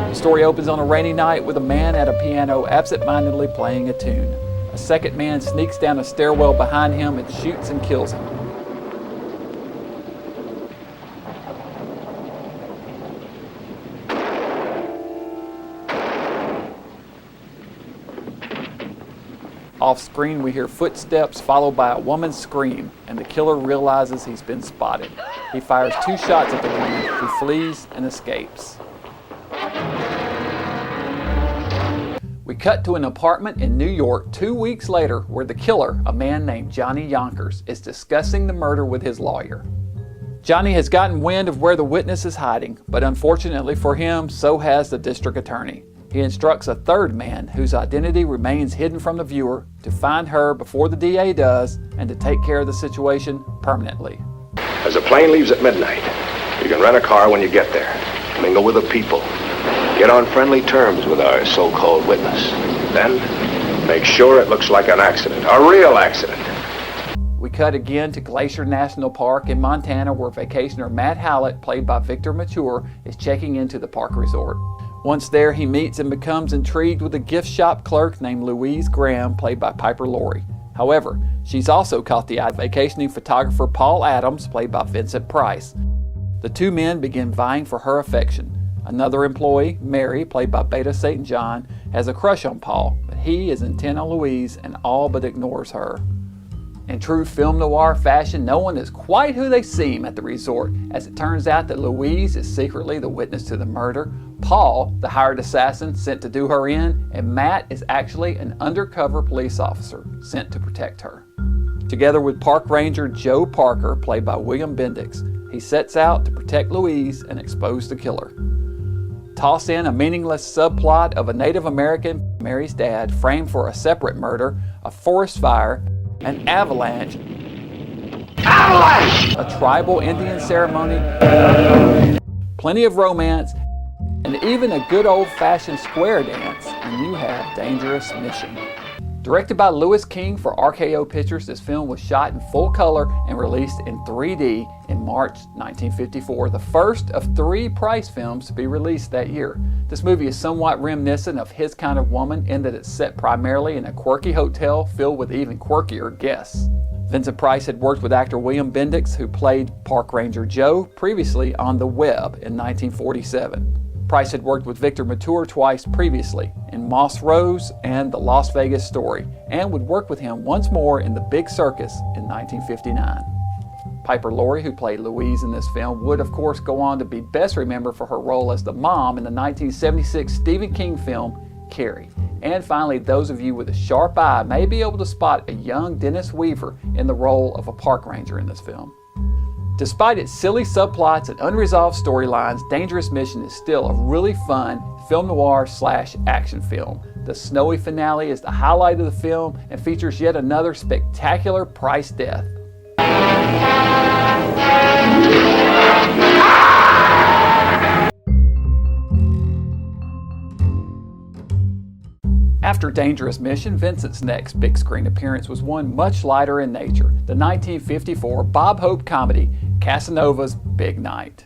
The story opens on a rainy night with a man at a piano absent-mindedly playing a tune. A second man sneaks down a stairwell behind him and shoots and kills him. Off-screen, we hear footsteps followed by a woman's scream, and the killer realizes he's been spotted. He fires 2 shots at the woman, who flees and escapes. We cut to an apartment in New York 2 weeks later where the killer, a man named Johnny Yonkers, is discussing the murder with his lawyer. Johnny has gotten wind of where the witness is hiding, but unfortunately for him, so has the district attorney. He instructs a third man, whose identity remains hidden from the viewer, to find her before the DA does and to take care of the situation permanently. As the plane leaves at midnight, you can rent a car when you get there. Mingle with the people. Get on friendly terms with our so-called witness. Then, make sure it looks like an accident, a real accident. We cut again to Glacier National Park in Montana, where vacationer Matt Hallett, played by Victor Mature, is checking into the park resort. Once there, he meets and becomes intrigued with a gift shop clerk named Louise Graham, played by Piper Laurie. However, she's also caught the eye of vacationing photographer Paul Adams, played by Vincent Price. The two men begin vying for her affection. Another employee, Mary, played by Beta St. John, has a crush on Paul, but he is intent on Louise and all but ignores her. In true film noir fashion, no one is quite who they seem at the resort, as it turns out that Louise is secretly the witness to the murder, Paul, the hired assassin sent to do her in, and Matt is actually an undercover police officer sent to protect her. Together with park ranger Joe Parker, played by William Bendix, he sets out to protect Louise and expose the killer. Toss in a meaningless subplot of a Native American, Mary's dad, framed for a separate murder, a forest fire, an avalanche, a tribal Indian ceremony, plenty of romance, and even a good old-fashioned square dance, and you have Dangerous Mission. Directed by Lewis King for RKO Pictures, this film was shot in full color and released in 3D in March 1954, the first of 3 Price films to be released that year. This movie is somewhat reminiscent of His Kind of Woman in that it's set primarily in a quirky hotel filled with even quirkier guests. Vincent Price had worked with actor William Bendix, who played Park Ranger Joe, previously on The Web in 1947. Price had worked with Victor Mature twice previously, in Moss Rose and The Las Vegas Story, and would work with him once more in The Big Circus in 1959. Piper Laurie, who played Louise in this film, would of course go on to be best remembered for her role as the mom in the 1976 Stephen King film, Carrie. And finally, those of you with a sharp eye may be able to spot a young Dennis Weaver in the role of a park ranger in this film. Despite its silly subplots and unresolved storylines, Dangerous Mission is still a really fun film noir / action film. The snowy finale is the highlight of the film and features yet another spectacular Price death. After Dangerous Mission, Vincent's next big screen appearance was one much lighter in nature, the 1954 Bob Hope comedy, Casanova's Big Night.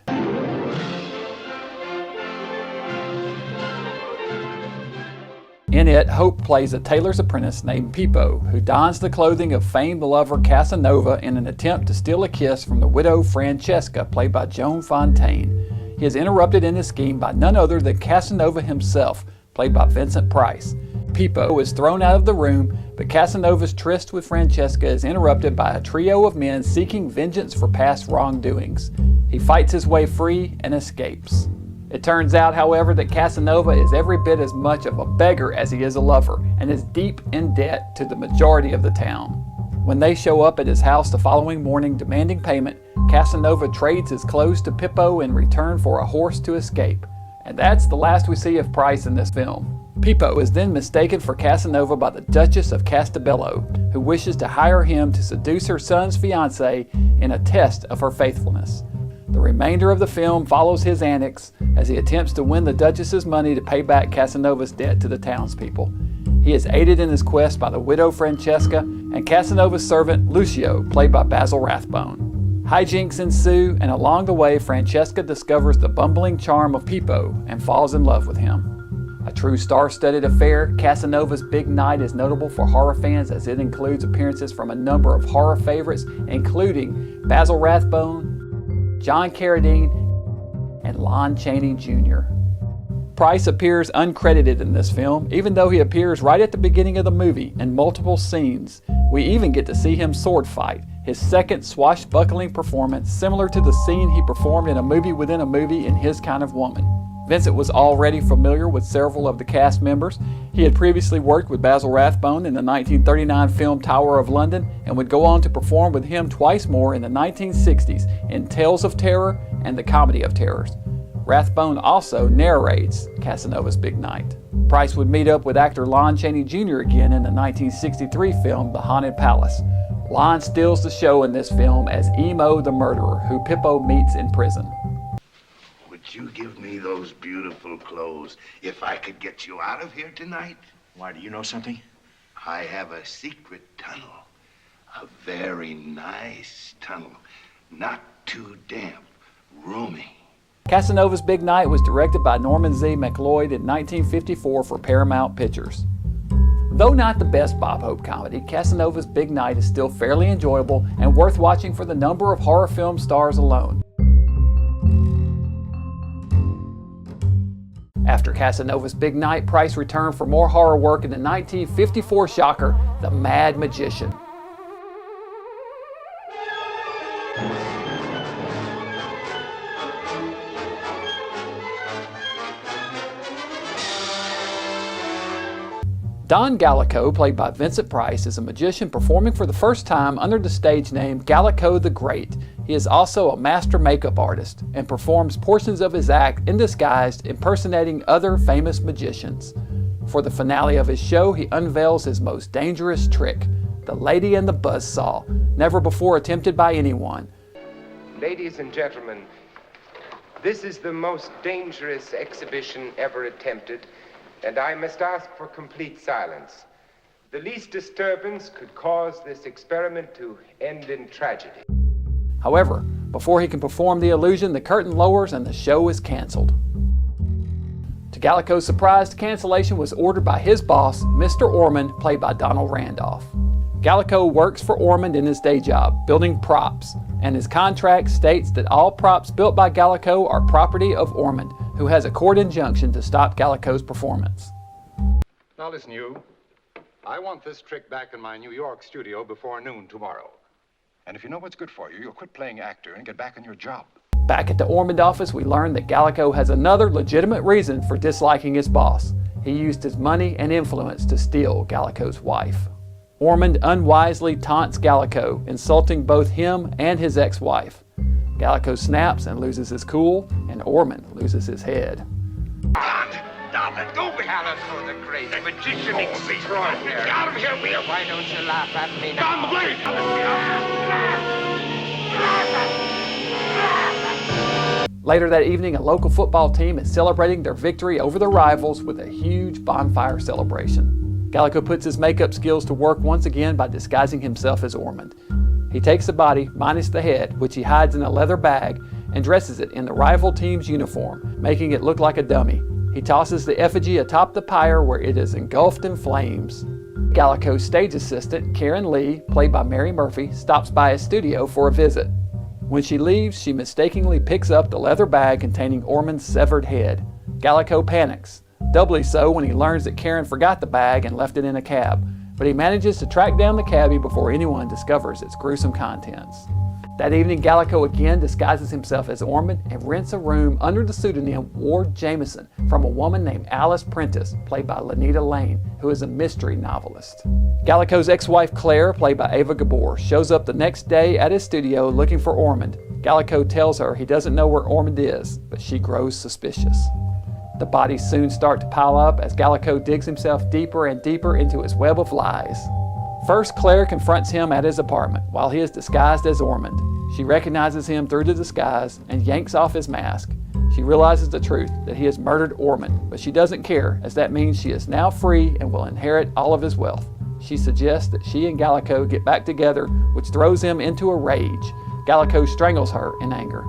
In it, Hope plays a tailor's apprentice named Pipo, who dons the clothing of famed lover Casanova in an attempt to steal a kiss from the widow Francesca, played by Joan Fontaine. He is interrupted in his scheme by none other than Casanova himself, played by Vincent Price. Pipo is thrown out of the room, but Casanova's tryst with Francesca is interrupted by a trio of men seeking vengeance for past wrongdoings. He fights his way free and escapes. It turns out, however, that Casanova is every bit as much of a beggar as he is a lover, and is deep in debt to the majority of the town. When they show up at his house the following morning demanding payment, Casanova trades his clothes to Pipo in return for a horse to escape. And that's the last we see of Price in this film. Pipo is then mistaken for Casanova by the Duchess of Castabello, who wishes to hire him to seduce her son's fiancée in a test of her faithfulness. The remainder of the film follows his antics as he attempts to win the Duchess's money to pay back Casanova's debt to the townspeople. He is aided in his quest by the widow Francesca and Casanova's servant Lucio, played by Basil Rathbone. Hijinks ensue, and along the way Francesca discovers the bumbling charm of Pipo and falls in love with him. A true star-studded affair, Casanova's Big Night is notable for horror fans as it includes appearances from a number of horror favorites, including Basil Rathbone, John Carradine, and Lon Chaney Jr. Price appears uncredited in this film, even though he appears right at the beginning of the movie in multiple scenes. We even get to see him sword fight, his second swashbuckling performance, similar to the scene he performed in a movie within a movie in His Kind of Woman. Vincent was already familiar with several of the cast members. He had previously worked with Basil Rathbone in the 1939 film Tower of London and would go on to perform with him twice more in the 1960s in Tales of Terror and The Comedy of Terrors. Rathbone also narrates Casanova's Big Night. Price would meet up with actor Lon Chaney Jr. again in the 1963 film The Haunted Palace. Lon steals the show in this film as Emo the murderer, who Pipo meets in prison. Would you give me those beautiful clothes if I could get you out of here tonight? Why, do you know something? I have a secret tunnel A very nice tunnel. Not too damp. Roomy. Casanova's Big Night was directed by Norman Z. MacLeod in 1954 for Paramount Pictures. Though not the best Bob Hope comedy, Casanova's Big Night is still fairly enjoyable and worth watching for the number of horror film stars alone. After Casanova's Big Night, Price returned for more horror work in the 1954 shocker, The Mad Magician. Don Gallico, played by Vincent Price, is a magician performing for the first time under the stage name Gallico the Great. He is also a master makeup artist and performs portions of his act in disguise, impersonating other famous magicians. For the finale of his show, he unveils his most dangerous trick, the Lady and the Buzzsaw, never before attempted by anyone. Ladies and gentlemen, this is the most dangerous exhibition ever attempted, and I must ask for complete silence. The least disturbance could cause this experiment to end in tragedy. However, before he can perform the illusion, the curtain lowers and the show is canceled. To Gallico's surprise, the cancellation was ordered by his boss, Mr. Ormond, played by Donald Randolph. Gallico works for Ormond in his day job, building props, and his contract states that all props built by Gallico are property of Ormond, who has a court injunction to stop Gallico's performance. Now listen, you. I want this trick back in my New York studio before noon tomorrow. And if you know what's good for you, you'll quit playing actor and get back on your job. Back at the Ormond office, we learn that Gallico has another legitimate reason for disliking his boss. He used his money and influence to steal Gallico's wife. Ormond unwisely taunts Gallico, insulting both him and his ex-wife. Gallico snaps and loses his cool, and Ormond loses his head. Now let go, Gallico the Great, magician extraordinary. Get out of here, Will. Why don't you laugh at me now? Down the blade! Later that evening, a local football team is celebrating their victory over their rivals with a huge bonfire celebration. Gallico puts his makeup skills to work once again by disguising himself as Ormond. He takes the body, minus the head, which he hides in a leather bag, and dresses it in the rival team's uniform, making it look like a dummy. He tosses the effigy atop the pyre where it is engulfed in flames. Gallico's stage assistant, Karen Lee, played by Mary Murphy, stops by his studio for a visit. When she leaves, she mistakenly picks up the leather bag containing Ormond's severed head. Gallico panics, doubly so when he learns that Karen forgot the bag and left it in a cab, but he manages to track down the cabbie before anyone discovers its gruesome contents. That evening, Gallico again disguises himself as Ormond and rents a room under the pseudonym Ward Jameson from a woman named Alice Prentice, played by Lanita Lane, who is a mystery novelist. Gallico's ex-wife Claire, played by Ava Gabor, shows up the next day at his studio looking for Ormond. Gallico tells her he doesn't know where Ormond is, but she grows suspicious. The bodies soon start to pile up as Gallico digs himself deeper and deeper into his web of lies. First, Claire confronts him at his apartment while he is disguised as Ormond. She recognizes him through the disguise and yanks off his mask. She realizes the truth, that he has murdered Ormond, but she doesn't care, as that means she is now free and will inherit all of his wealth. She suggests that she and Gallico get back together, which throws him into a rage. Gallico strangles her in anger.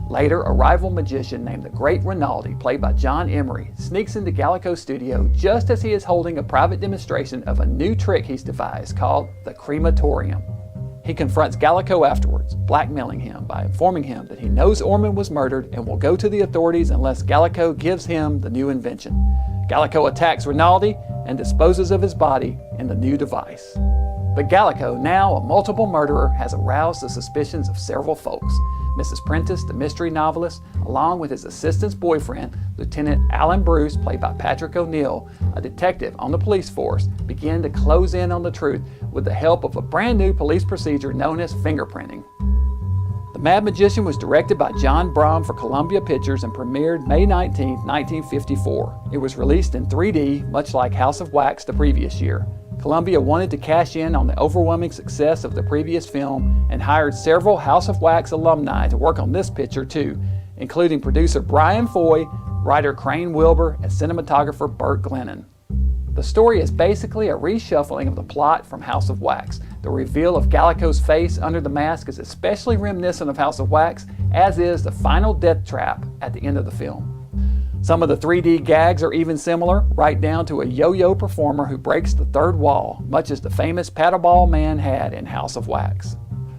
Later, a rival magician named the Great Rinaldi, played by John Emery, sneaks into Gallico's studio just as he is holding a private demonstration of a new trick he's devised called the crematorium. He confronts Gallico afterwards, blackmailing him by informing him that he knows Ormond was murdered and will go to the authorities unless Gallico gives him the new invention. Gallico attacks Rinaldi and disposes of his body in the new device. But Gallico, now a multiple murderer, has aroused the suspicions of several folks. Mrs. Prentice, the mystery novelist, along with his assistant's boyfriend, Lieutenant Alan Bruce, played by Patrick O'Neill, a detective on the police force, begin to close in on the truth with the help of a brand new police procedure known as fingerprinting. The Mad Magician was directed by John Brahm for Columbia Pictures and premiered May 19, 1954. It was released in 3D, much like House of Wax the previous year. Columbia wanted to cash in on the overwhelming success of the previous film and hired several House of Wax alumni to work on this picture too, including producer Brian Foy, writer Crane Wilbur, and cinematographer Burt Glennon. The story is basically a reshuffling of the plot from House of Wax. The reveal of Gallico's face under the mask is especially reminiscent of House of Wax, as is the final death trap at the end of the film. Some of the 3D gags are even similar, right down to a yo-yo performer who breaks the third wall, much as the famous paddleball man had in House of Wax.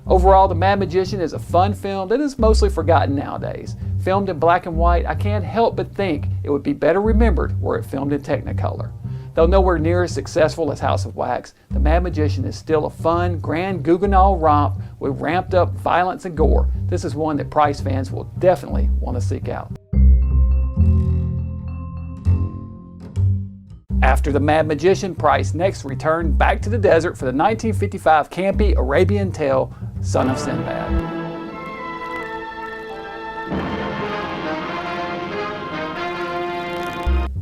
Overall, The Mad Magician is a fun film that is mostly forgotten nowadays. Filmed in black and white, I can't help but think it would be better remembered were it filmed in Technicolor. Though nowhere near as successful as House of Wax, The Mad Magician is still a fun, grand Guggenheim romp with ramped up violence and gore. This is one that Price fans will definitely want to seek out. After The Mad Magician, Price next returned back to the desert for the 1955 campy Arabian tale, Son of Sinbad.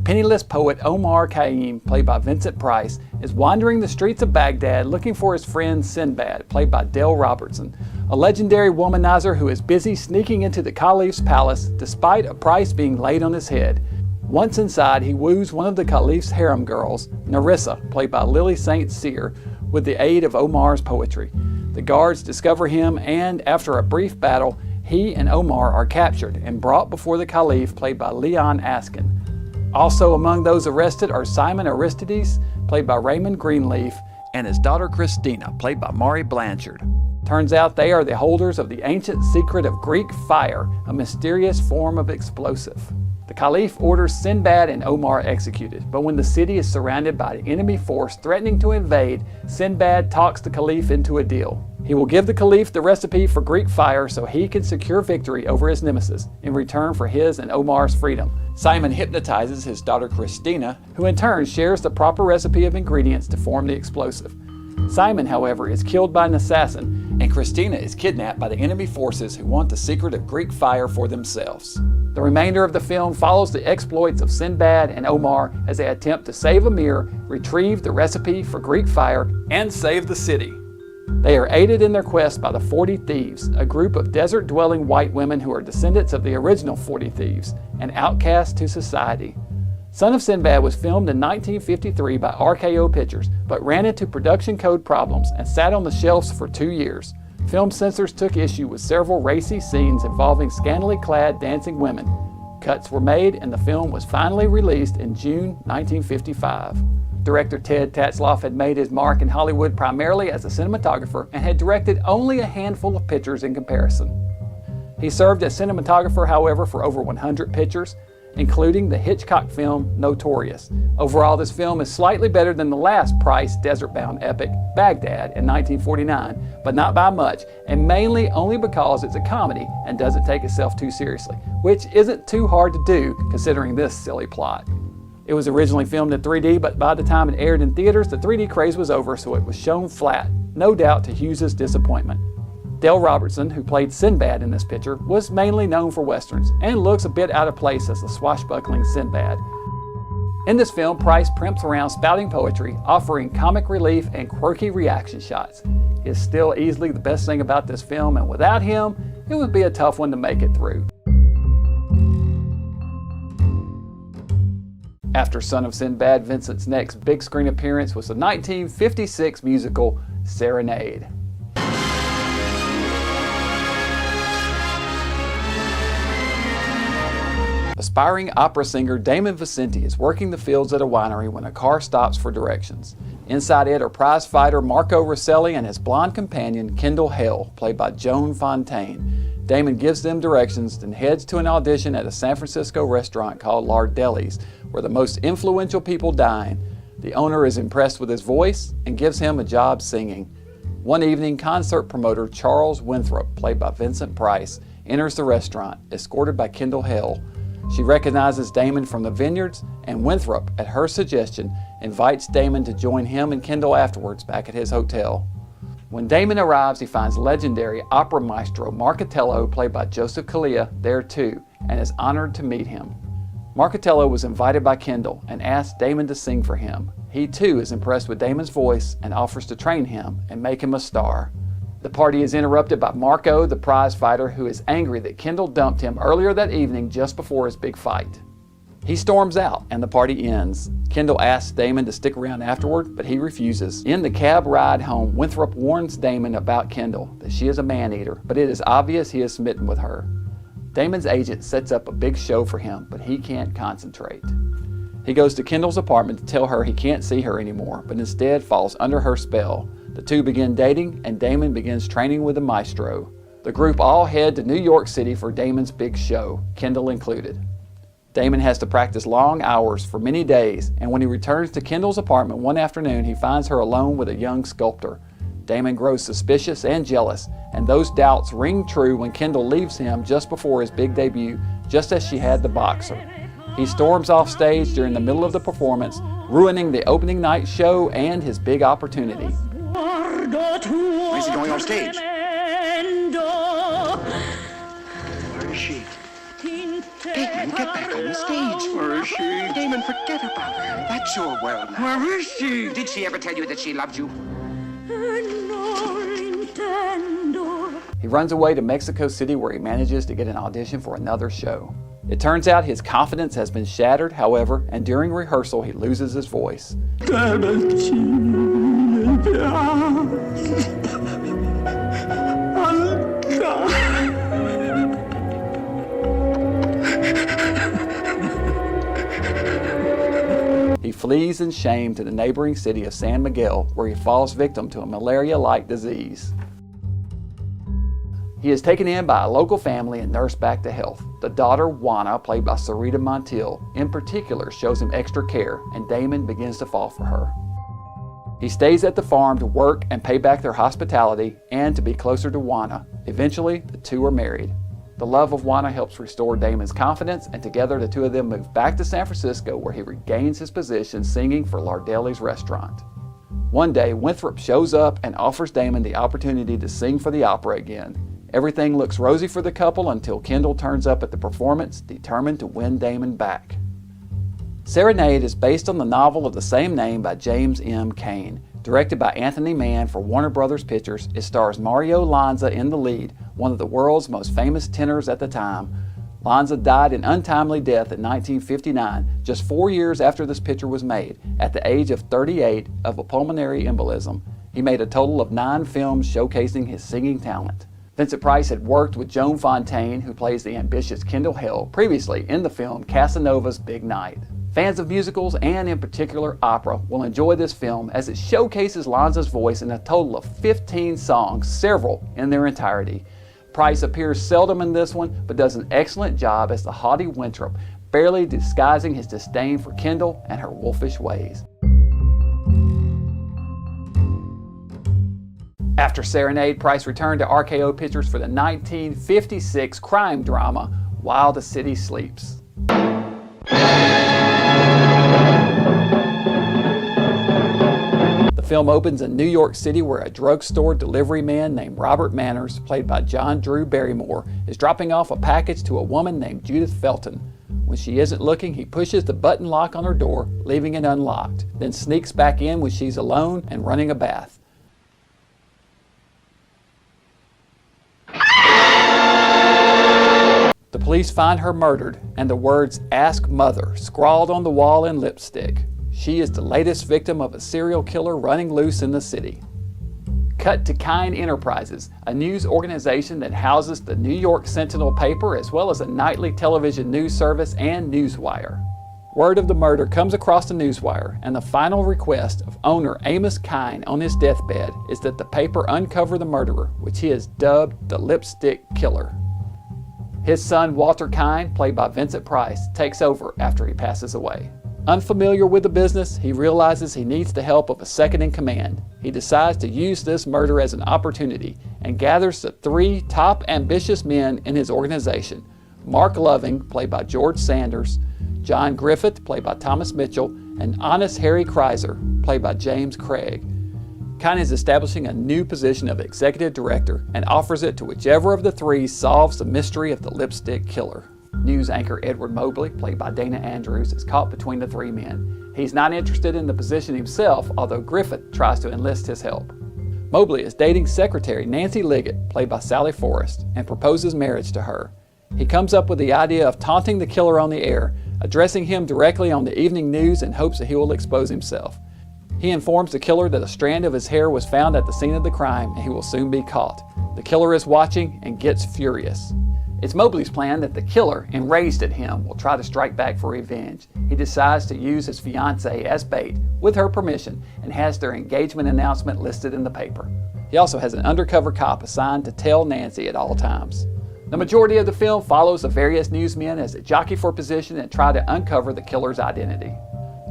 Penniless poet Omar Khayyam, played by Vincent Price, is wandering the streets of Baghdad looking for his friend Sinbad, played by Dale Robertson, a legendary womanizer who is busy sneaking into the Caliph's palace despite a price being laid on his head. Once inside, he woos one of the Caliph's harem girls, Narissa, played by Lily St. Cyr, with the aid of Omar's poetry. The guards discover him, and after a brief battle, he and Omar are captured and brought before the Caliph, played by Leon Askin. Also among those arrested are Simon Aristides, played by Raymond Greenleaf, and his daughter Christina, played by Mari Blanchard. Turns out they are the holders of the ancient secret of Greek fire, a mysterious form of explosive. The Caliph orders Sinbad and Omar executed, but when the city is surrounded by an enemy force threatening to invade, Sinbad talks the Caliph into a deal. He will give the Caliph the recipe for Greek fire so he can secure victory over his nemesis in return for his and Omar's freedom. Simon hypnotizes his daughter Christina, who in turn shares the proper recipe of ingredients to form the explosive. Simon, however, is killed by an assassin, and Christina is kidnapped by the enemy forces who want the secret of Greek fire for themselves. The remainder of the film follows the exploits of Sinbad and Omar as they attempt to save Amir, retrieve the recipe for Greek fire, and save the city. They are aided in their quest by the 40 Thieves, a group of desert-dwelling white women who are descendants of the original 40 Thieves and outcasts to society. Son of Sinbad was filmed in 1953 by RKO Pictures, but ran into production code problems and sat on the shelves for 2 years. Film censors took issue with several racy scenes involving scantily clad dancing women. Cuts were made and the film was finally released in June 1955. Director Ted Tatzloff had made his mark in Hollywood primarily as a cinematographer and had directed only a handful of pictures in comparison. He served as cinematographer, however, for over 100 pictures, including the Hitchcock film Notorious. Overall, this film is slightly better than the last Price desert-bound epic, Baghdad, in 1949, but not by much, and mainly only because it's a comedy and doesn't take itself too seriously, which isn't too hard to do considering this silly plot. It was originally filmed in 3D, but by the time it aired in theaters, the 3D craze was over, so it was shown flat, no doubt to Hughes' disappointment. Dale Robertson, who played Sinbad in this picture, was mainly known for westerns and looks a bit out of place as the swashbuckling Sinbad. In this film, Price primps around spouting poetry, offering comic relief and quirky reaction shots. He is still easily the best thing about this film, and without him, it would be a tough one to make it through. After Son of Sinbad, Vincent's next big screen appearance was the 1956 musical Serenade. Aspiring opera singer Damon Vicente is working the fields at a winery when a car stops for directions. Inside it are prize fighter Marco Rosselli and his blonde companion Kendall Hale, played by Joan Fontaine. Damon gives them directions, then heads to an audition at a San Francisco restaurant called Lardelli's, where the most influential people dine. The owner is impressed with his voice and gives him a job singing. One evening, concert promoter Charles Winthrop, played by Vincent Price, enters the restaurant, escorted by Kendall Hale. She recognizes Damon from the vineyards, and Winthrop, at her suggestion, invites Damon to join him and Kendall afterwards back at his hotel. When Damon arrives, he finds legendary opera maestro Marcatello, played by Joseph Kalia, there too, and is honored to meet him. Marcatello was invited by Kendall and asked Damon to sing for him. He too is impressed with Damon's voice and offers to train him and make him a star. The party is interrupted by Marco, the prize fighter, who is angry that Kendall dumped him earlier that evening just before his big fight. He storms out and the party ends. Kendall asks Damon to stick around afterward, but he refuses. In the cab ride home, Winthrop warns Damon about Kendall, that she is a man-eater, but it is obvious he is smitten with her. Damon's agent sets up a big show for him, but he can't concentrate. He goes to Kendall's apartment to tell her he can't see her anymore, but instead falls under her spell. The two begin dating, and Damon begins training with the maestro. The group all head to New York City for Damon's big show, Kendall included. Damon has to practice long hours for many days, and when he returns to Kendall's apartment one afternoon, he finds her alone with a young sculptor. Damon grows suspicious and jealous, and those doubts ring true when Kendall leaves him just before his big debut, just as she had the boxer. He storms off stage during the middle of the performance, ruining the opening night show and his big opportunity. Why is he going off stage? Where is she? Damon, get back on the stage. Where is she? Damon, forget about her. That's your world now. Where is she? Did she ever tell you that she loved you? He runs away to Mexico City, where he manages to get an audition for another show. It turns out his confidence has been shattered, however, and during rehearsal he loses his voice. He flees in shame to the neighboring city of San Miguel, where he falls victim to a malaria-like disease. He is taken in by a local family and nursed back to health. The daughter, Juana, played by Sarita Montiel, in particular shows him extra care, and Damon begins to fall for her. He stays at the farm to work and pay back their hospitality and to be closer to Juana. Eventually, the two are married. The love of Juana helps restore Damon's confidence, and together the two of them move back to San Francisco, where he regains his position singing for Lardelli's restaurant. One day, Winthrop shows up and offers Damon the opportunity to sing for the opera again. Everything looks rosy for the couple until Kendall turns up at the performance, determined to win Damon back. Serenade is based on the novel of the same name by James M. Cain. Directed by Anthony Mann for Warner Brothers Pictures, it stars Mario Lanza in the lead, one of the world's most famous tenors at the time. Lanza died an untimely death in 1959, just 4 years after this picture was made, at the age of 38 of a pulmonary embolism. He made a total of 9 films showcasing his singing talent. Vincent Price had worked with Joan Fontaine, who plays the ambitious Kendall Hill, previously in the film Casanova's Big Night. Fans of musicals, and in particular opera, will enjoy this film as it showcases Lanza's voice in a total of 15 songs, several in their entirety. Price appears seldom in this one, but does an excellent job as the haughty Winthrop, barely disguising his disdain for Kendall and her wolfish ways. After Serenade, Price returned to RKO Pictures for the 1956 crime drama While the City Sleeps. The film opens in New York City, where a drugstore delivery man named Robert Manners, played by John Drew Barrymore, is dropping off a package to a woman named Judith Felton. When she isn't looking, he pushes the button lock on her door, leaving it unlocked, then sneaks back in when she's alone and running a bath. The police find her murdered, and the words "Ask Mother" scrawled on the wall in lipstick. She is the latest victim of a serial killer running loose in the city. Cut to Kind Enterprises, a news organization that houses the New York Sentinel paper as well as a nightly television news service and Newswire. Word of the murder comes across the Newswire, and the final request of owner Amos Kind on his deathbed is that the paper uncover the murderer, which he has dubbed the Lipstick Killer. His son, Walter Kind, played by Vincent Price, takes over after he passes away. Unfamiliar with the business, he realizes he needs the help of a second-in-command. He decides to use this murder as an opportunity and gathers the 3 top ambitious men in his organization: Mark Loving, played by George Sanders, John Griffith, played by Thomas Mitchell, and Honest Harry Kreiser, played by James Craig. Kind is establishing a new position of executive director and offers it to whichever of the 3 solves the mystery of the Lipstick Killer. News anchor Edward Mobley, played by Dana Andrews, is caught between the 3 men. He's not interested in the position himself, although Griffith tries to enlist his help. Mobley is dating secretary Nancy Liggett, played by Sally Forrest, and proposes marriage to her. He comes up with the idea of taunting the killer on the air, addressing him directly on the evening news in hopes that he will expose himself. He informs the killer that a strand of his hair was found at the scene of the crime and he will soon be caught. The killer is watching and gets furious. It's Mobley's plan that the killer, enraged at him, will try to strike back for revenge. He decides to use his fiancée as bait, with her permission, and has their engagement announcement listed in the paper. He also has an undercover cop assigned to tell Nancy at all times. The majority of the film follows the various newsmen as they jockey for position and try to uncover the killer's identity.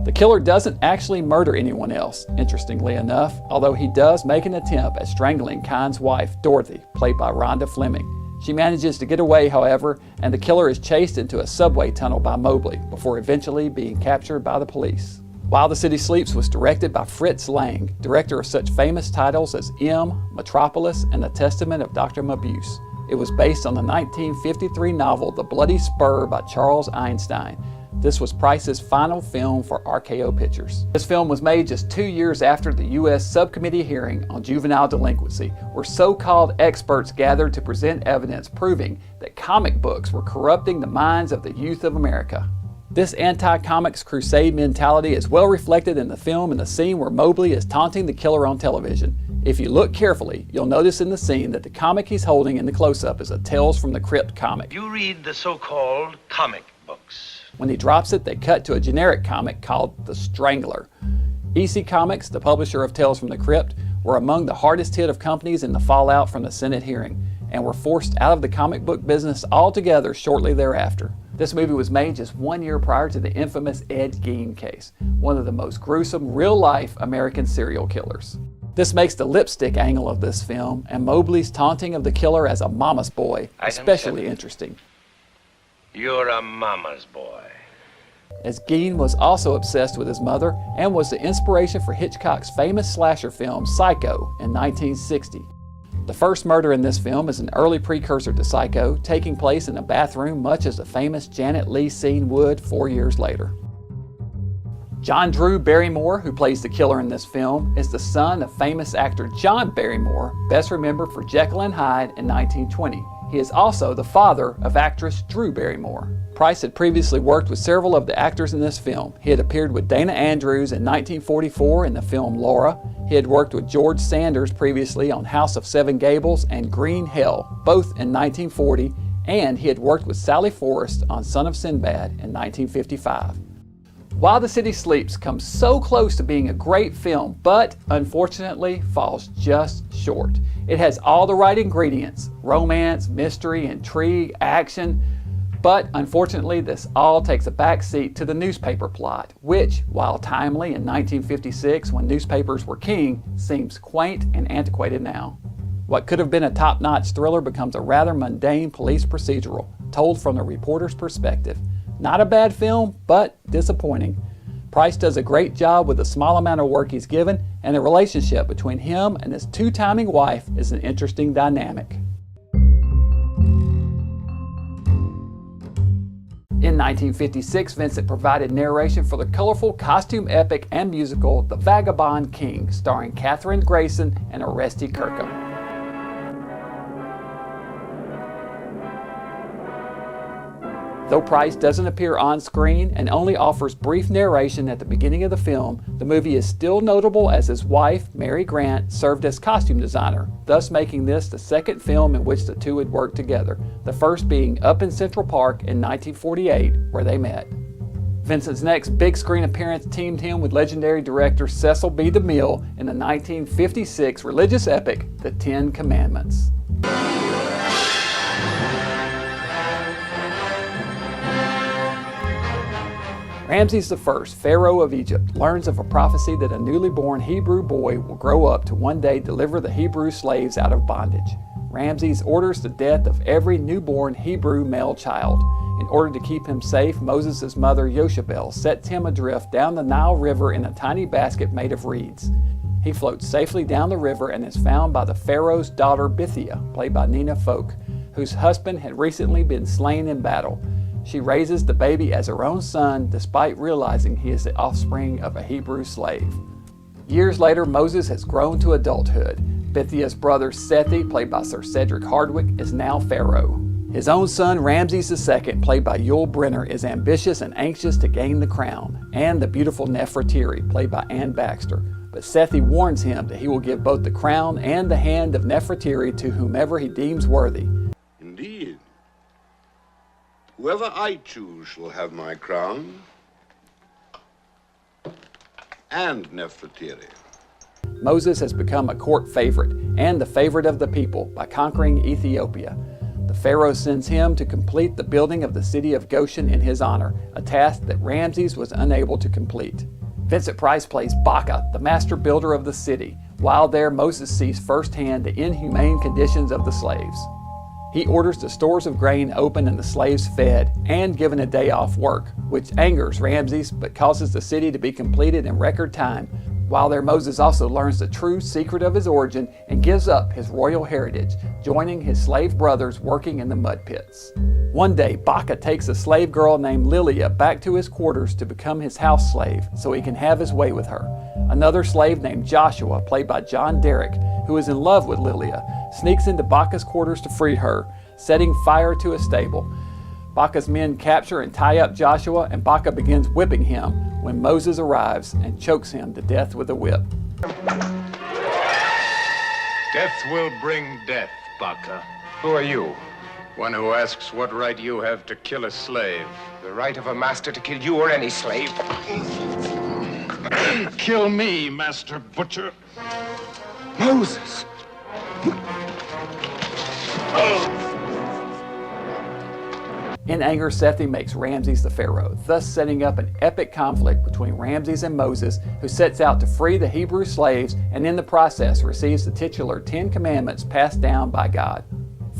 The killer doesn't actually murder anyone else, interestingly enough, although he does make an attempt at strangling Kine's wife, Dorothy, played by Rhonda Fleming. She manages to get away, however, and the killer is chased into a subway tunnel by Mobley before eventually being captured by the police. While the City Sleeps was directed by Fritz Lang, director of such famous titles as M, Metropolis, and The Testament of Dr. Mabuse. It was based on the 1953 novel The Bloody Spur by Charles Einstein. This was Price's final film for RKO Pictures. This film was made just 2 years after the U.S. subcommittee hearing on juvenile delinquency, where so-called experts gathered to present evidence proving that comic books were corrupting the minds of the youth of America. This anti-comics crusade mentality is well reflected in the film in the scene where Mobley is taunting the killer on television. If you look carefully, you'll notice in the scene that the comic he's holding in the close-up is a Tales from the Crypt comic. You read the so-called comic books. When he drops it, they cut to a generic comic called The Strangler. EC Comics, the publisher of Tales from the Crypt, were among the hardest hit of companies in the fallout from the Senate hearing, and were forced out of the comic book business altogether shortly thereafter. This movie was made just 1 year prior to the infamous Ed Gein case, one of the most gruesome real-life American serial killers. This makes the lipstick angle of this film and Mobley's taunting of the killer as a mama's boy especially interesting. You're a mama's boy. As Gein was also obsessed with his mother and was the inspiration for Hitchcock's famous slasher film Psycho in 1960. The first murder in this film is an early precursor to Psycho, taking place in a bathroom much as the famous Janet Leigh scene would 4 years later. John Drew Barrymore, who plays the killer in this film, is the son of famous actor John Barrymore, best remembered for Jekyll and Hyde in 1920. He is also the father of actress Drew Barrymore. Price had previously worked with several of the actors in this film. He had appeared with Dana Andrews in 1944 in the film Laura. He had worked with George Sanders previously on House of Seven Gables and Green Hell, both in 1940, and he had worked with Sally Forrest on Son of Sinbad in 1955. While the City Sleeps comes so close to being a great film, but unfortunately falls just short. It has all the right ingredients: romance, mystery, intrigue, action, but unfortunately this all takes a back seat to the newspaper plot, which, while timely in 1956 when newspapers were king, seems quaint and antiquated now. What could have been a top-notch thriller becomes a rather mundane police procedural, told from the reporter's perspective. Not a bad film, but disappointing. Price does a great job with the small amount of work he's given, and the relationship between him and his two-timing wife is an interesting dynamic. In 1956, Vincent provided narration for the colorful costume epic and musical The Vagabond King, starring Katherine Grayson and Oresty Kirkham. Though Price doesn't appear on screen and only offers brief narration at the beginning of the film, the movie is still notable as his wife, Mary Grant, served as costume designer, thus making this the second film in which the two had worked together, the first being Up in Central Park in 1948, where they met. Vincent's next big screen appearance teamed him with legendary director Cecil B. DeMille in the 1956 religious epic, The Ten Commandments. Ramses I, Pharaoh of Egypt, learns of a prophecy that a newly born Hebrew boy will grow up to one day deliver the Hebrew slaves out of bondage. Ramses orders the death of every newborn Hebrew male child. In order to keep him safe, Moses' mother Yoshebel sets him adrift down the Nile River in a tiny basket made of reeds. He floats safely down the river and is found by the Pharaoh's daughter Bithia, played by Nina Folk, whose husband had recently been slain in battle. She raises the baby as her own son despite realizing he is the offspring of a Hebrew slave. Years later, Moses has grown to adulthood. Bithia's brother Sethi, played by Sir Cedric Hardwicke, is now Pharaoh. His own son, Ramses II, played by Yul Brynner, is ambitious and anxious to gain the crown, and the beautiful Nefertiti, played by Anne Baxter. But Sethi warns him that he will give both the crown and the hand of Nefertiti to whomever he deems worthy. Indeed. Whoever I choose shall have my crown and Nefertiti. Moses has become a court favorite and the favorite of the people by conquering Ethiopia. The Pharaoh sends him to complete the building of the city of Goshen in his honor, a task that Ramses was unable to complete. Vincent Price plays Baca, the master builder of the city. While there, Moses sees firsthand the inhumane conditions of the slaves. He orders the stores of grain opened and the slaves fed, and given a day off work, which angers Ramses but causes the city to be completed in record time. While there, Moses also learns the true secret of his origin and gives up his royal heritage, joining his slave brothers working in the mud pits. One day, Baca takes a slave girl named Lilia back to his quarters to become his house slave so he can have his way with her. Another slave named Joshua, played by John Derrick, who is in love with Lilia, sneaks into Baca's quarters to free her, setting fire to a stable. Baca's men capture and tie up Joshua, and Baca begins whipping him when Moses arrives and chokes him to death with a whip. Death will bring death, Baca. Who are you? One who asks what right you have to kill a slave. The right of a master to kill you or any slave. Kill me, Master Butcher. Moses! In anger, Sethi makes Ramses the Pharaoh, thus setting up an epic conflict between Ramses and Moses, who sets out to free the Hebrew slaves and in the process receives the titular 10 Commandments passed down by God.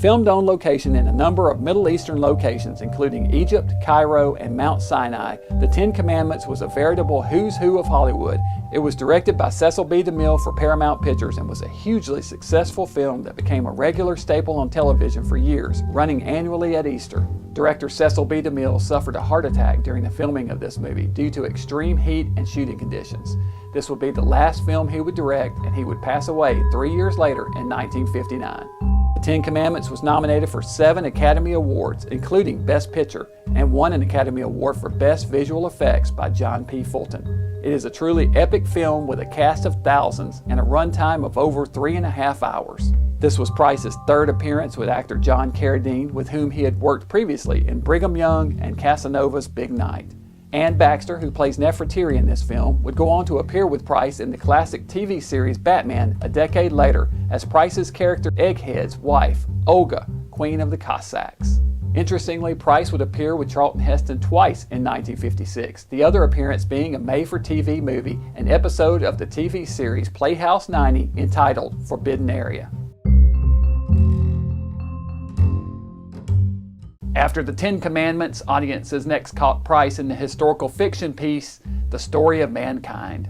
Filmed on location in a number of Middle Eastern locations, including Egypt, Cairo, and Mount Sinai, The 10 Commandments was a veritable who's who of Hollywood. It was directed by Cecil B. DeMille for Paramount Pictures and was a hugely successful film that became a regular staple on television for years, running annually at Easter. Director Cecil B. DeMille suffered a heart attack during the filming of this movie due to extreme heat and shooting conditions. This would be the last film he would direct, and he would pass away 3 years later in 1959. The 10 Commandments was nominated for 7 Academy Awards, including Best Picture, and won an Academy Award for Best Visual Effects by John P. Fulton. It is a truly epic film with a cast of thousands and a runtime of over 3.5 hours. This was Price's third appearance with actor John Carradine, with whom he had worked previously in Brigham Young and Casanova's Big Night. Anne Baxter, who plays Nefertiti in this film, would go on to appear with Price in the classic TV series Batman a decade later as Price's character Egghead's wife, Olga, Queen of the Cossacks. Interestingly, Price would appear with Charlton Heston twice in 1956, the other appearance being a made-for-TV movie, an episode of the TV series Playhouse 90 entitled Forbidden Area. After the 10 Commandments, audiences next caught Price in the historical fiction piece, The Story of Mankind.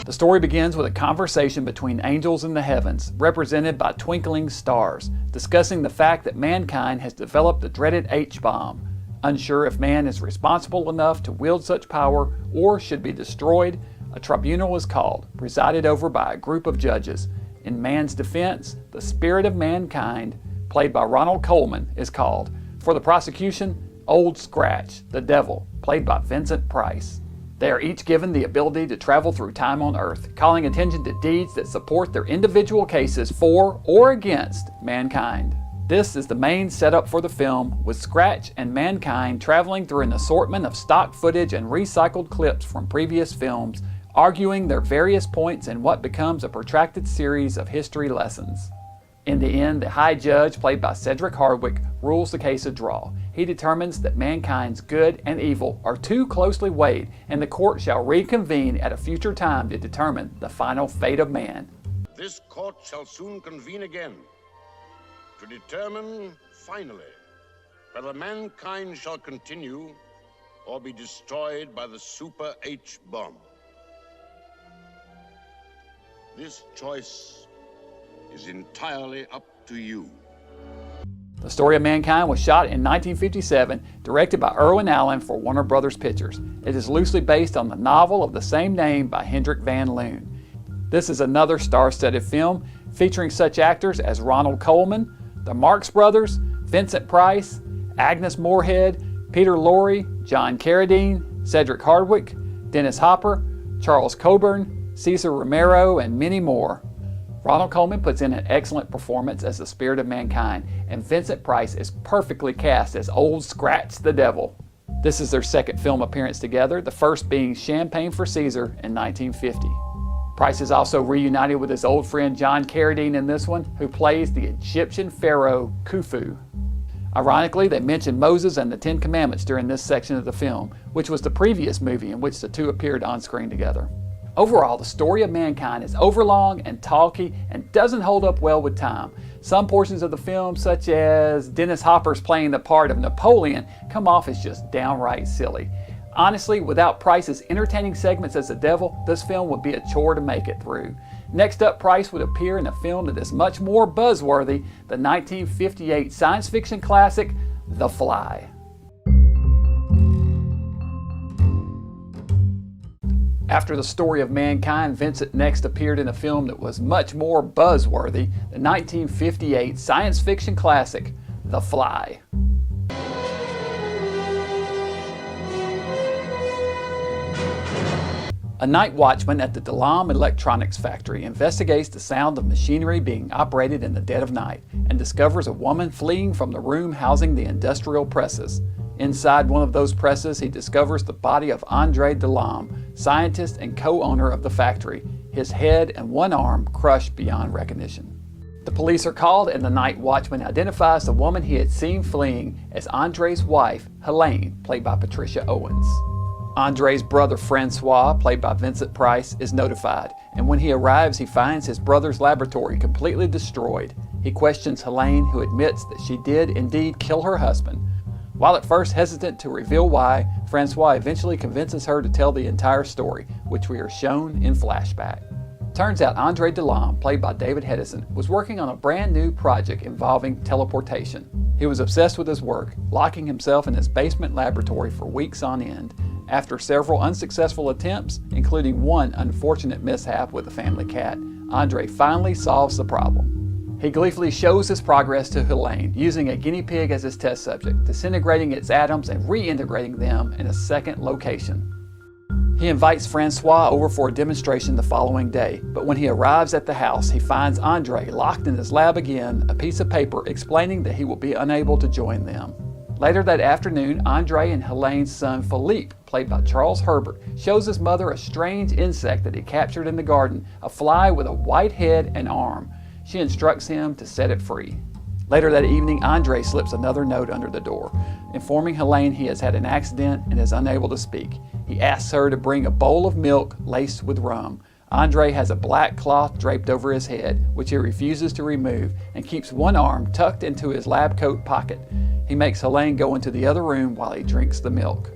The story begins with a conversation between angels in the heavens, represented by twinkling stars, discussing the fact that mankind has developed the dreaded H-bomb. Unsure if man is responsible enough to wield such power or should be destroyed, a tribunal is called, presided over by a group of judges. In man's defense, the spirit of mankind, played by Ronald Colman, is called. For the prosecution, Old Scratch, the devil, played by Vincent Price. They are each given the ability to travel through time on Earth, calling attention to deeds that support their individual cases for or against mankind. This is the main setup for the film, with Scratch and mankind traveling through an assortment of stock footage and recycled clips from previous films, arguing their various points in what becomes a protracted series of history lessons. In the end, the High Judge, played by Cedric Hardwicke, rules the case a draw. He determines that mankind's good and evil are too closely weighed, and the court shall reconvene at a future time to determine the final fate of man. This court shall soon convene again to determine, finally, whether mankind shall continue or be destroyed by the Super H-bomb. This choice is entirely up to you. The Story of Mankind was shot in 1957, directed by Irwin Allen for Warner Brothers Pictures. It is loosely based on the novel of the same name by Hendrik van Loon. This is another star-studded film featuring such actors as Ronald Colman, the Marx Brothers, Vincent Price, Agnes Moorehead, Peter Lorre, John Carradine, Cedric Hardwicke, Dennis Hopper, Charles Coburn, Cesar Romero, and many more. Ronald Colman puts in an excellent performance as the spirit of mankind, and Vincent Price is perfectly cast as Old Scratch the Devil. This is their second film appearance together, the first being Champagne for Caesar in 1950. Price is also reunited with his old friend John Carradine in this one, who plays the Egyptian pharaoh Khufu. Ironically, they mention Moses and the Ten Commandments during this section of the film, which was the previous movie in which the two appeared on screen together. Overall, the story of mankind is overlong and talky and doesn't hold up well with time. Some portions of the film, such as Dennis Hopper's playing the part of Napoleon, come off as just downright silly. Honestly, without Price's entertaining segments as the devil, this film would be a chore to make it through. Next up, Price would appear in a film that is much more buzzworthy, the 1958 science fiction classic, The Fly. After the story of mankind, Vincent next appeared in a film that was much more buzzworthy, the 1958 science fiction classic, The Fly. A night watchman at the Delam Electronics factory investigates the sound of machinery being operated in the dead of night and discovers a woman fleeing from the room housing the industrial presses. Inside one of those presses, he discovers the body of Andre Delam, scientist and co-owner of the factory, his head and one arm crushed beyond recognition. The police are called, and the night watchman identifies the woman he had seen fleeing as Andre's wife, Helene, played by Patricia Owens. Andre's brother Francois, played by Vincent Price, is notified, and when he arrives he finds his brother's laboratory completely destroyed. He questions Helene, who admits that she did indeed kill her husband. While at first hesitant to reveal why, Francois eventually convinces her to tell the entire story, which we are shown in flashback. Turns out Andre Delam, played by David Hedison, was working on a brand new project involving teleportation. He was obsessed with his work, locking himself in his basement laboratory for weeks on end. After several unsuccessful attempts, including one unfortunate mishap with a family cat, Andre finally solves the problem. He gleefully shows his progress to Helene, using a guinea pig as his test subject, disintegrating its atoms and reintegrating them in a second location. He invites Francois over for a demonstration the following day, but when he arrives at the house, he finds Andre locked in his lab again, a piece of paper explaining that he will be unable to join them. Later that afternoon, Andre and Helene's son Philippe, played by Charles Herbert, shows his mother a strange insect that he captured in the garden, a fly with a white head and arm. She instructs him to set it free. Later that evening, Andre slips another note under the door, informing Helene he has had an accident and is unable to speak. He asks her to bring a bowl of milk laced with rum. Andre has a black cloth draped over his head, which he refuses to remove, and keeps one arm tucked into his lab coat pocket. He makes Helene go into the other room while he drinks the milk.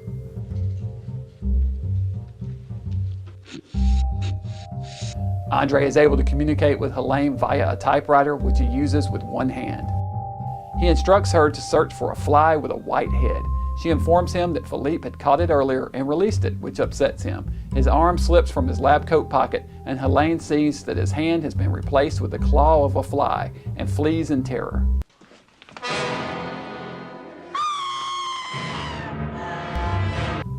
Andre is able to communicate with Helene via a typewriter, which he uses with one hand. He instructs her to search for a fly with a white head. She informs him that Philippe had caught it earlier and released it, which upsets him. His arm slips from his lab coat pocket, and Helene sees that his hand has been replaced with the claw of a fly and flees in terror.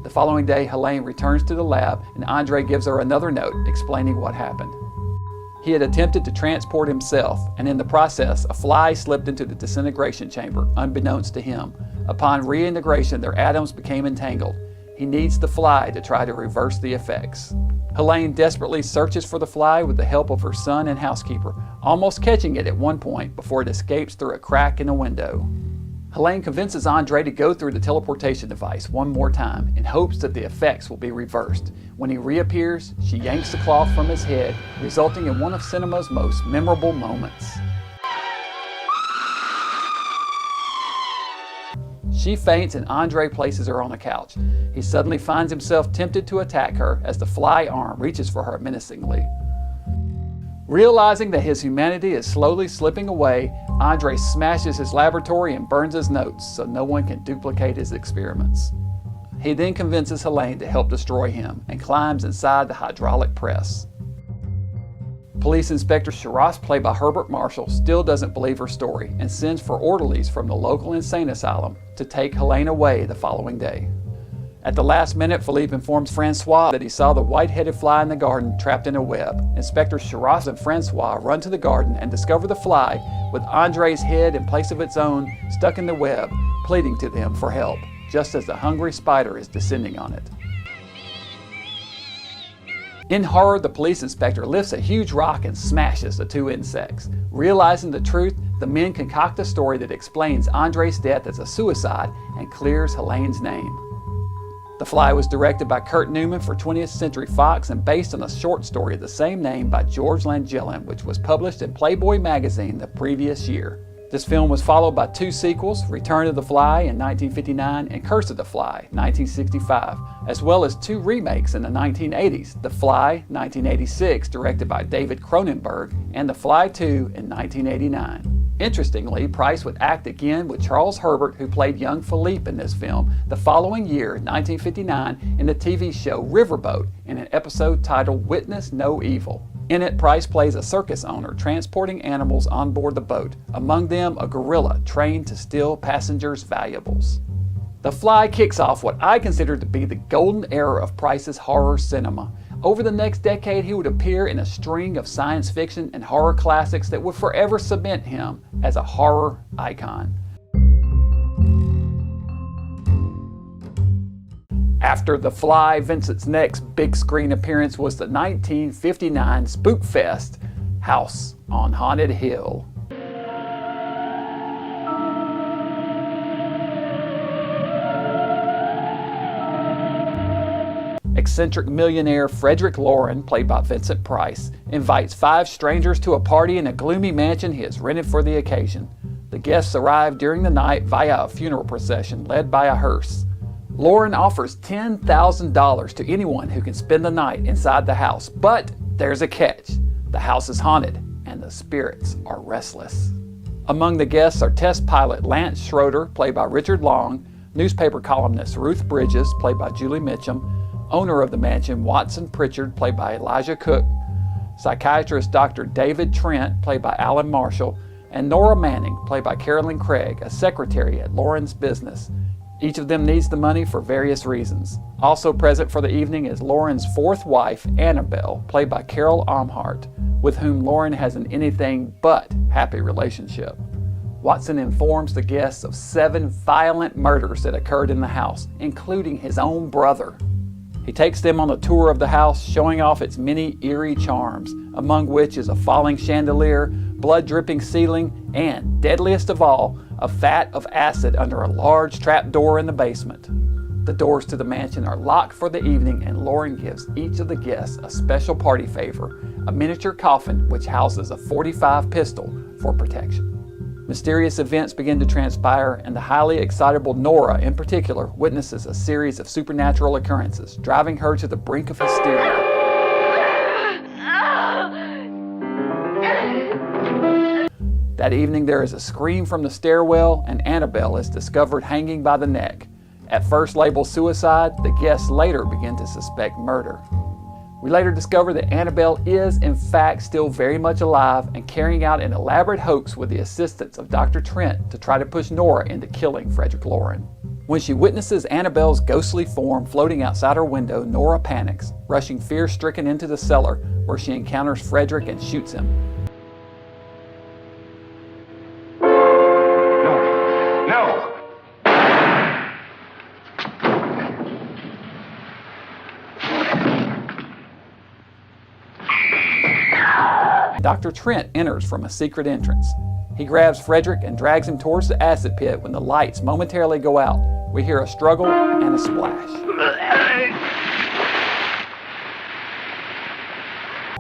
The following day, Helene returns to the lab, and Andre gives her another note explaining what happened. He had attempted to transport himself, and in the process, a fly slipped into the disintegration chamber, unbeknownst to him. Upon reintegration, their atoms became entangled. He needs the fly to try to reverse the effects. Helene desperately searches for the fly with the help of her son and housekeeper, almost catching it at one point before it escapes through a crack in a window. Helene convinces Andre to go through the teleportation device one more time in hopes that the effects will be reversed. When he reappears, she yanks the cloth from his head, resulting in one of cinema's most memorable moments. She faints and Andre places her on a couch. He suddenly finds himself tempted to attack her as the fly arm reaches for her menacingly. Realizing that his humanity is slowly slipping away, Andre smashes his laboratory and burns his notes so no one can duplicate his experiments. He then convinces Helene to help destroy him and climbs inside the hydraulic press. Police Inspector Shiras, played by Herbert Marshall, still doesn't believe her story and sends for orderlies from the local insane asylum to take Helene away the following day. At the last minute, Philippe informs Francois that he saw the white-headed fly in the garden trapped in a web. Inspector Shiras and Francois run to the garden and discover the fly with Andre's head in place of its own stuck in the web, pleading to them for help, just as the hungry spider is descending on it. In horror, the police inspector lifts a huge rock and smashes the two insects. Realizing the truth, the men concoct a story that explains Andre's death as a suicide and clears Helene's name. The Fly was directed by Kurt Newman for 20th Century Fox and based on a short story of the same name by George Langellin, which was published in Playboy magazine the previous year. This film was followed by two sequels, Return of the Fly in 1959 and Curse of the Fly, 1965, as well as two remakes in the 1980s, The Fly, 1986, directed by David Cronenberg, and The Fly 2 in 1989. Interestingly, Price would act again with Charles Herbert, who played young Philippe in this film, the following year, 1959, in the TV show Riverboat, in an episode titled Witness No Evil. In it, Price plays a circus owner transporting animals on board the boat, among them a gorilla trained to steal passengers' valuables. The Fly kicks off what I consider to be the golden era of Price's horror cinema. Over the next decade, he would appear in a string of science fiction and horror classics that would forever cement him as a horror icon. After The Fly, Vincent's next big screen appearance was the 1959 spook fest, House on Haunted Hill. Eccentric millionaire Frederick Loren, played by Vincent Price, invites 5 strangers to a party in a gloomy mansion he has rented for the occasion. The guests arrive during the night via a funeral procession led by a hearse. Loren offers $10,000 to anyone who can spend the night inside the house, but there's a catch. The house is haunted and the spirits are restless. Among the guests are test pilot Lance Schroeder, played by Richard Long, newspaper columnist Ruth Bridges, played by Julie Mitchum, owner of the mansion Watson Pritchard, played by Elijah Cook, psychiatrist Dr. David Trent, played by Alan Marshall, and Nora Manning, played by Carolyn Craig, a secretary at Loren's business. Each of them needs the money for various reasons. Also present for the evening is Loren's 4th wife, Annabelle, played by Carol Amhart, with whom Loren has an anything but happy relationship. Watson informs the guests of 7 violent murders that occurred in the house, including his own brother. He takes them on a tour of the house, showing off its many eerie charms, among which is a falling chandelier, blood-dripping ceiling, and, deadliest of all, a vat of acid under a large trap door in the basement. The doors to the mansion are locked for the evening, and Loren gives each of the guests a special party favor, a miniature coffin which houses a .45 pistol for protection. Mysterious events begin to transpire, and the highly excitable Nora, in particular, witnesses a series of supernatural occurrences, driving her to the brink of hysteria. That evening, there is a scream from the stairwell, and Annabelle is discovered hanging by the neck. At first labeled suicide, the guests later begin to suspect murder. We later discover that Annabelle is, in fact, still very much alive and carrying out an elaborate hoax with the assistance of Dr. Trent to try to push Nora into killing Frederick Loren. When she witnesses Annabelle's ghostly form floating outside her window, Nora panics, rushing fear-stricken into the cellar, where she encounters Frederick and shoots him. No! Dr. Trent enters from a secret entrance. He grabs Frederick and drags him towards the acid pit. When the lights momentarily go out, we hear a struggle and a splash.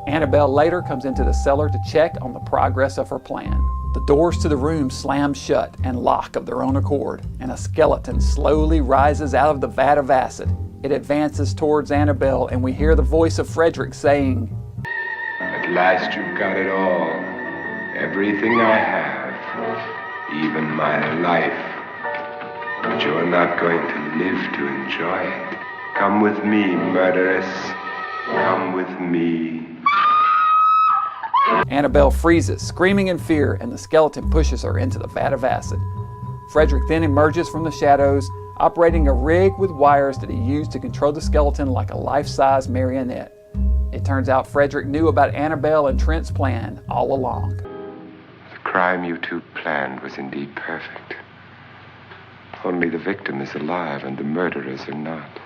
Annabelle later comes into the cellar to check on the progress of her plan. The doors to the room slam shut and lock of their own accord, and a skeleton slowly rises out of the vat of acid. It advances towards Annabelle, and we hear the voice of Frederick saying, "At last you've got it all. Everything I have. Even my life. But you're not going to live to enjoy it. Come with me, murderess. Come with me." Annabelle freezes, screaming in fear, and the skeleton pushes her into the vat of acid. Frederick then emerges from the shadows, operating a rig with wires that he used to control the skeleton like a life-size marionette. It turns out Frederick knew about Annabelle and Trent's plan all along. The crime you two planned was indeed perfect. Only the victim is alive and the murderers are not.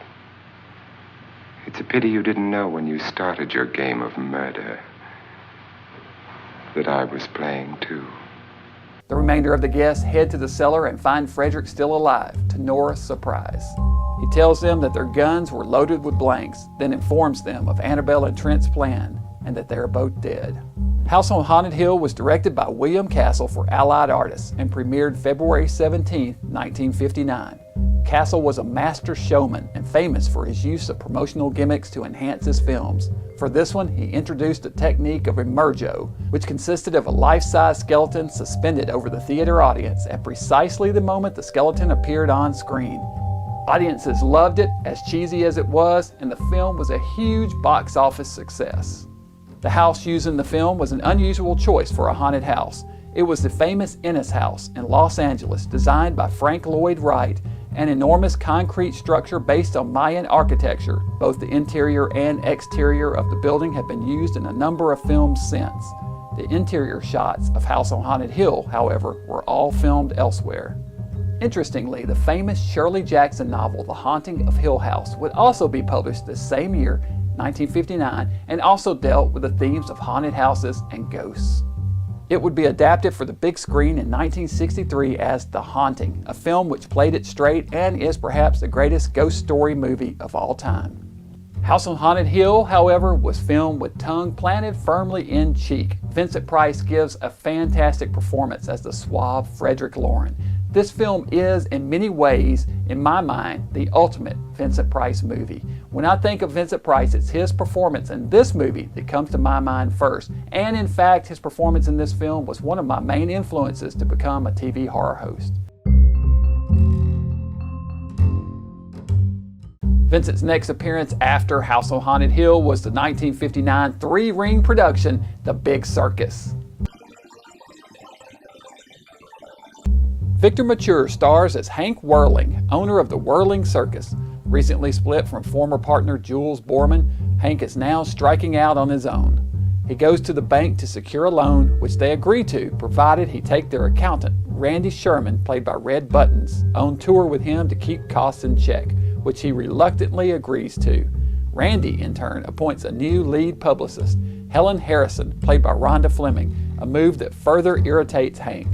It's a pity you didn't know when you started your game of murder that I was playing too. The remainder of the guests head to the cellar and find Frederick still alive, to Nora's surprise. He tells them that their guns were loaded with blanks, then informs them of Annabelle and Trent's plan, and that they are both dead. House on Haunted Hill was directed by William Castle for Allied Artists and premiered February 17, 1959. Castle was a master showman and famous for his use of promotional gimmicks to enhance his films. For this one, he introduced a technique of emergo, which consisted of a life-size skeleton suspended over the theater audience at precisely the moment the skeleton appeared on screen. Audiences loved it, as cheesy as it was, and the film was a huge box office success. The house used in the film was an unusual choice for a haunted house. It was the famous Ennis House in Los Angeles, designed by Frank Lloyd Wright, an enormous concrete structure based on Mayan architecture. Both the interior and exterior of the building have been used in a number of films since. The interior shots of House on Haunted Hill, however, were all filmed elsewhere. Interestingly, the famous Shirley Jackson novel The Haunting of Hill House would also be published this same year, 1959, and also dealt with the themes of haunted houses and ghosts. It would be adapted for the big screen in 1963 as The Haunting, a film which played it straight and is perhaps the greatest ghost story movie of all time. House on Haunted Hill, however, was filmed with tongue planted firmly in cheek. Vincent Price gives a fantastic performance as the suave Frederick Loren. This film is, in many ways, in my mind, the ultimate Vincent Price movie. When I think of Vincent Price, it's his performance in this movie that comes to my mind first. And in fact, his performance in this film was one of my main influences to become a TV horror host. Vincent's next appearance after House on Haunted Hill was the 1959 three-ring production, The Big Circus. Victor Mature stars as Hank Whirling, owner of the Whirling Circus. Recently split from former partner Jules Borman, Hank is now striking out on his own. He goes to the bank to secure a loan, which they agree to, provided he take their accountant, Randy Sherman, played by Red Buttons, on tour with him to keep costs in check, which he reluctantly agrees to. Randy, in turn, appoints a new lead publicist, Helen Harrison, played by Rhonda Fleming, a move that further irritates Hank.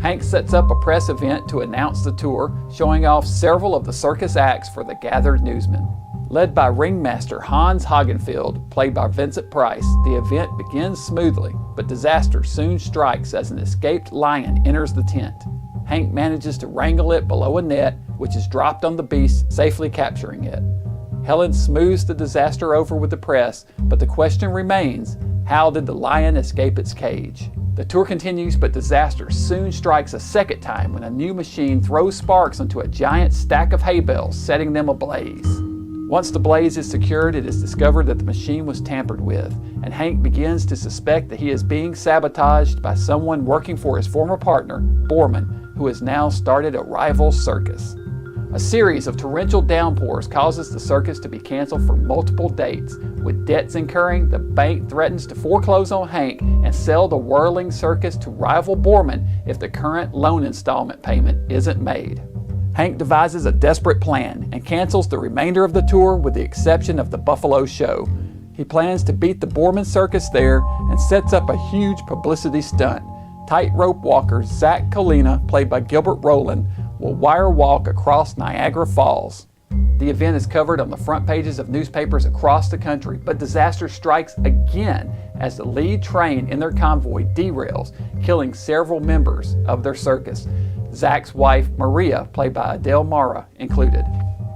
Hank sets up a press event to announce the tour, showing off several of the circus acts for the gathered newsmen. Led by ringmaster Hans Hagenfeld, played by Vincent Price, the event begins smoothly, but disaster soon strikes as an escaped lion enters the tent. Hank manages to wrangle it below a net, which is dropped on the beast, safely capturing it. Helen smooths the disaster over with the press, but the question remains, how did the lion escape its cage? The tour continues, but disaster soon strikes a second time when a new machine throws sparks onto a giant stack of hay bales, setting them ablaze. Once the blaze is secured, it is discovered that the machine was tampered with, and Hank begins to suspect that he is being sabotaged by someone working for his former partner, Borman, who has now started a rival circus. A series of torrential downpours causes the circus to be canceled for multiple dates. With debts incurring, the bank threatens to foreclose on Hank and sell the Whirling Circus to rival Borman if the current loan installment payment isn't made. Hank devises a desperate plan and cancels the remainder of the tour with the exception of the Buffalo show. He plans to beat the Borman Circus there and sets up a huge publicity stunt. Tightrope walker Zach Colina, played by Gilbert Rowland, will wire walk across Niagara Falls. The event is covered on the front pages of newspapers across the country, but disaster strikes again as the lead train in their convoy derails, killing several members of their circus. Zach's wife, Maria, played by Adele Mara, included.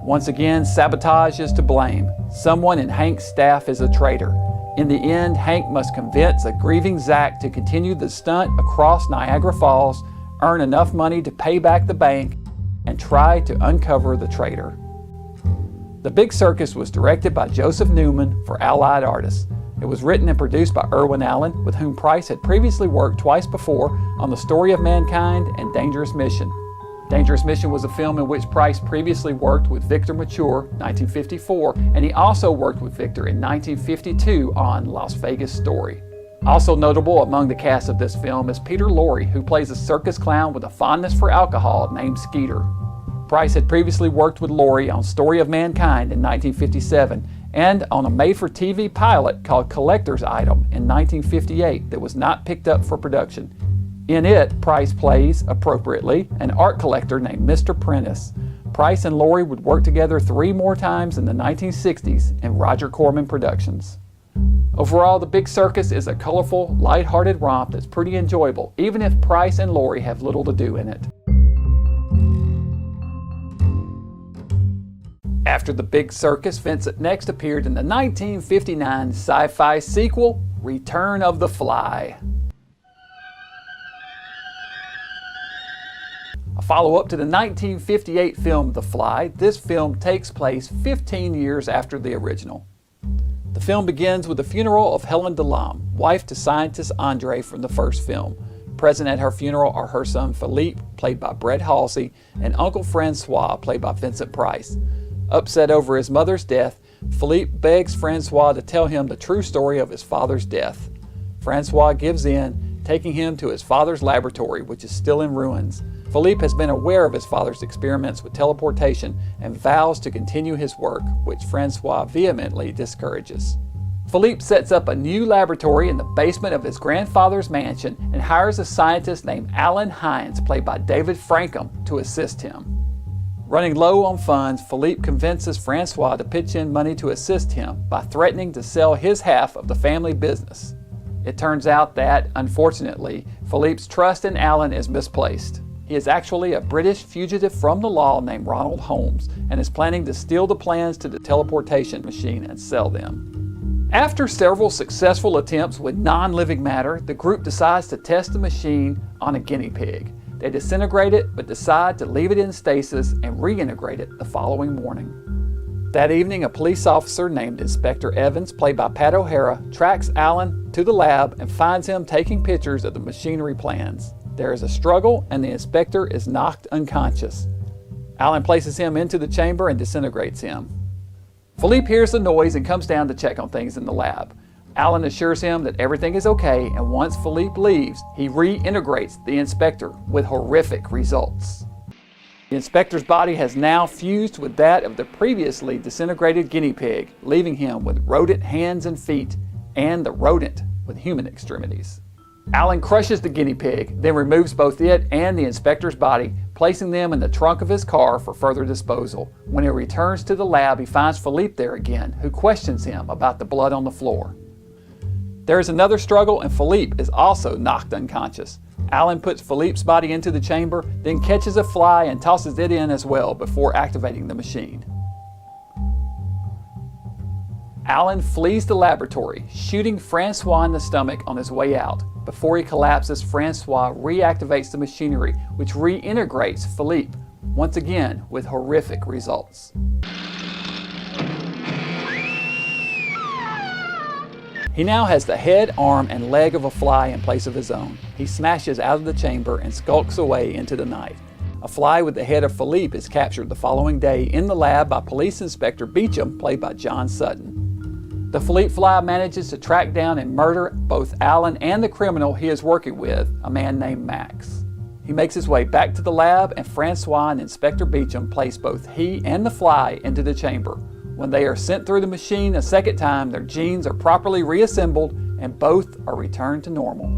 Once again, sabotage is to blame. Someone in Hank's staff is a traitor. In the end, Hank must convince a grieving Zach to continue the stunt across Niagara Falls, earn enough money to pay back the bank, and try to uncover the traitor. The Big Circus was directed by Joseph Newman for Allied Artists. It was written and produced by Irwin Allen, with whom Price had previously worked twice before on The Story of Mankind and Dangerous Mission. Dangerous Mission was a film in which Price previously worked with Victor Mature, 1954, and he also worked with Victor in 1952 on Las Vegas Story. Also notable among the cast of this film is Peter Lorre, who plays a circus clown with a fondness for alcohol named Skeeter. Price had previously worked with Lorre on Story of Mankind in 1957 and on a made-for-TV pilot called Collector's Item in 1958 that was not picked up for production. In it, Price plays, appropriately, an art collector named Mr. Prentice. Price and Lorre would work together 3 more times in the 1960s in Roger Corman Productions. Overall, The Big Circus is a colorful, light-hearted romp that's pretty enjoyable, even if Price and Lorre have little to do in it. After The Big Circus, Vincent next appeared in the 1959 sci-fi sequel, Return of the Fly. A follow-up to the 1958 film The Fly, this film takes place 15 years after the original. The film begins with the funeral of Helen DeLame, wife to scientist Andre from the first film. Present at her funeral are her son Philippe, played by Brett Halsey, and Uncle Francois, played by Vincent Price. Upset over his mother's death, Philippe begs Francois to tell him the true story of his father's death. Francois gives in, taking him to his father's laboratory, which is still in ruins. Philippe has been aware of his father's experiments with teleportation and vows to continue his work, which Francois vehemently discourages. Philippe sets up a new laboratory in the basement of his grandfather's mansion and hires a scientist named Alan Hines, played by David Frankham, to assist him. Running low on funds, Philippe convinces Francois to pitch in money to assist him by threatening to sell his half of the family business. It turns out that, unfortunately, Philippe's trust in Alan is misplaced. He is actually a British fugitive from the law named Ronald Holmes and is planning to steal the plans to the teleportation machine and sell them. After several successful attempts with non-living matter, the group decides to test the machine on a guinea pig. They disintegrate it, but decide to leave it in stasis and reintegrate it the following morning. That evening, a police officer named Inspector Evans, played by Pat O'Hara, tracks Alan to the lab and finds him taking pictures of the machinery plans. There is a struggle, and the inspector is knocked unconscious. Alan places him into the chamber and disintegrates him. Philippe hears the noise and comes down to check on things in the lab. Alan assures him that everything is okay, and once Philippe leaves, he reintegrates the inspector with horrific results. The inspector's body has now fused with that of the previously disintegrated guinea pig, leaving him with rodent hands and feet, and the rodent with human extremities. Alan crushes the guinea pig, then removes both it and the inspector's body, placing them in the trunk of his car for further disposal. When he returns to the lab, he finds Philippe there again, who questions him about the blood on the floor. There is another struggle, and Philippe is also knocked unconscious. Alan puts Philippe's body into the chamber, then catches a fly and tosses it in as well before activating the machine. Alan flees the laboratory, shooting Francois in the stomach on his way out. Before he collapses, Francois reactivates the machinery, which reintegrates Philippe, once again with horrific results. He now has the head, arm, and leg of a fly in place of his own. He smashes out of the chamber and skulks away into the night. A fly with the head of Philippe is captured the following day in the lab by Police Inspector Beecham, played by John Sutton. The Philippe fly manages to track down and murder both Alan and the criminal he is working with, a man named Max. He makes his way back to the lab, and Francois and Inspector Beecham place both he and the fly into the chamber. When they are sent through the machine a second time, their genes are properly reassembled and both are returned to normal.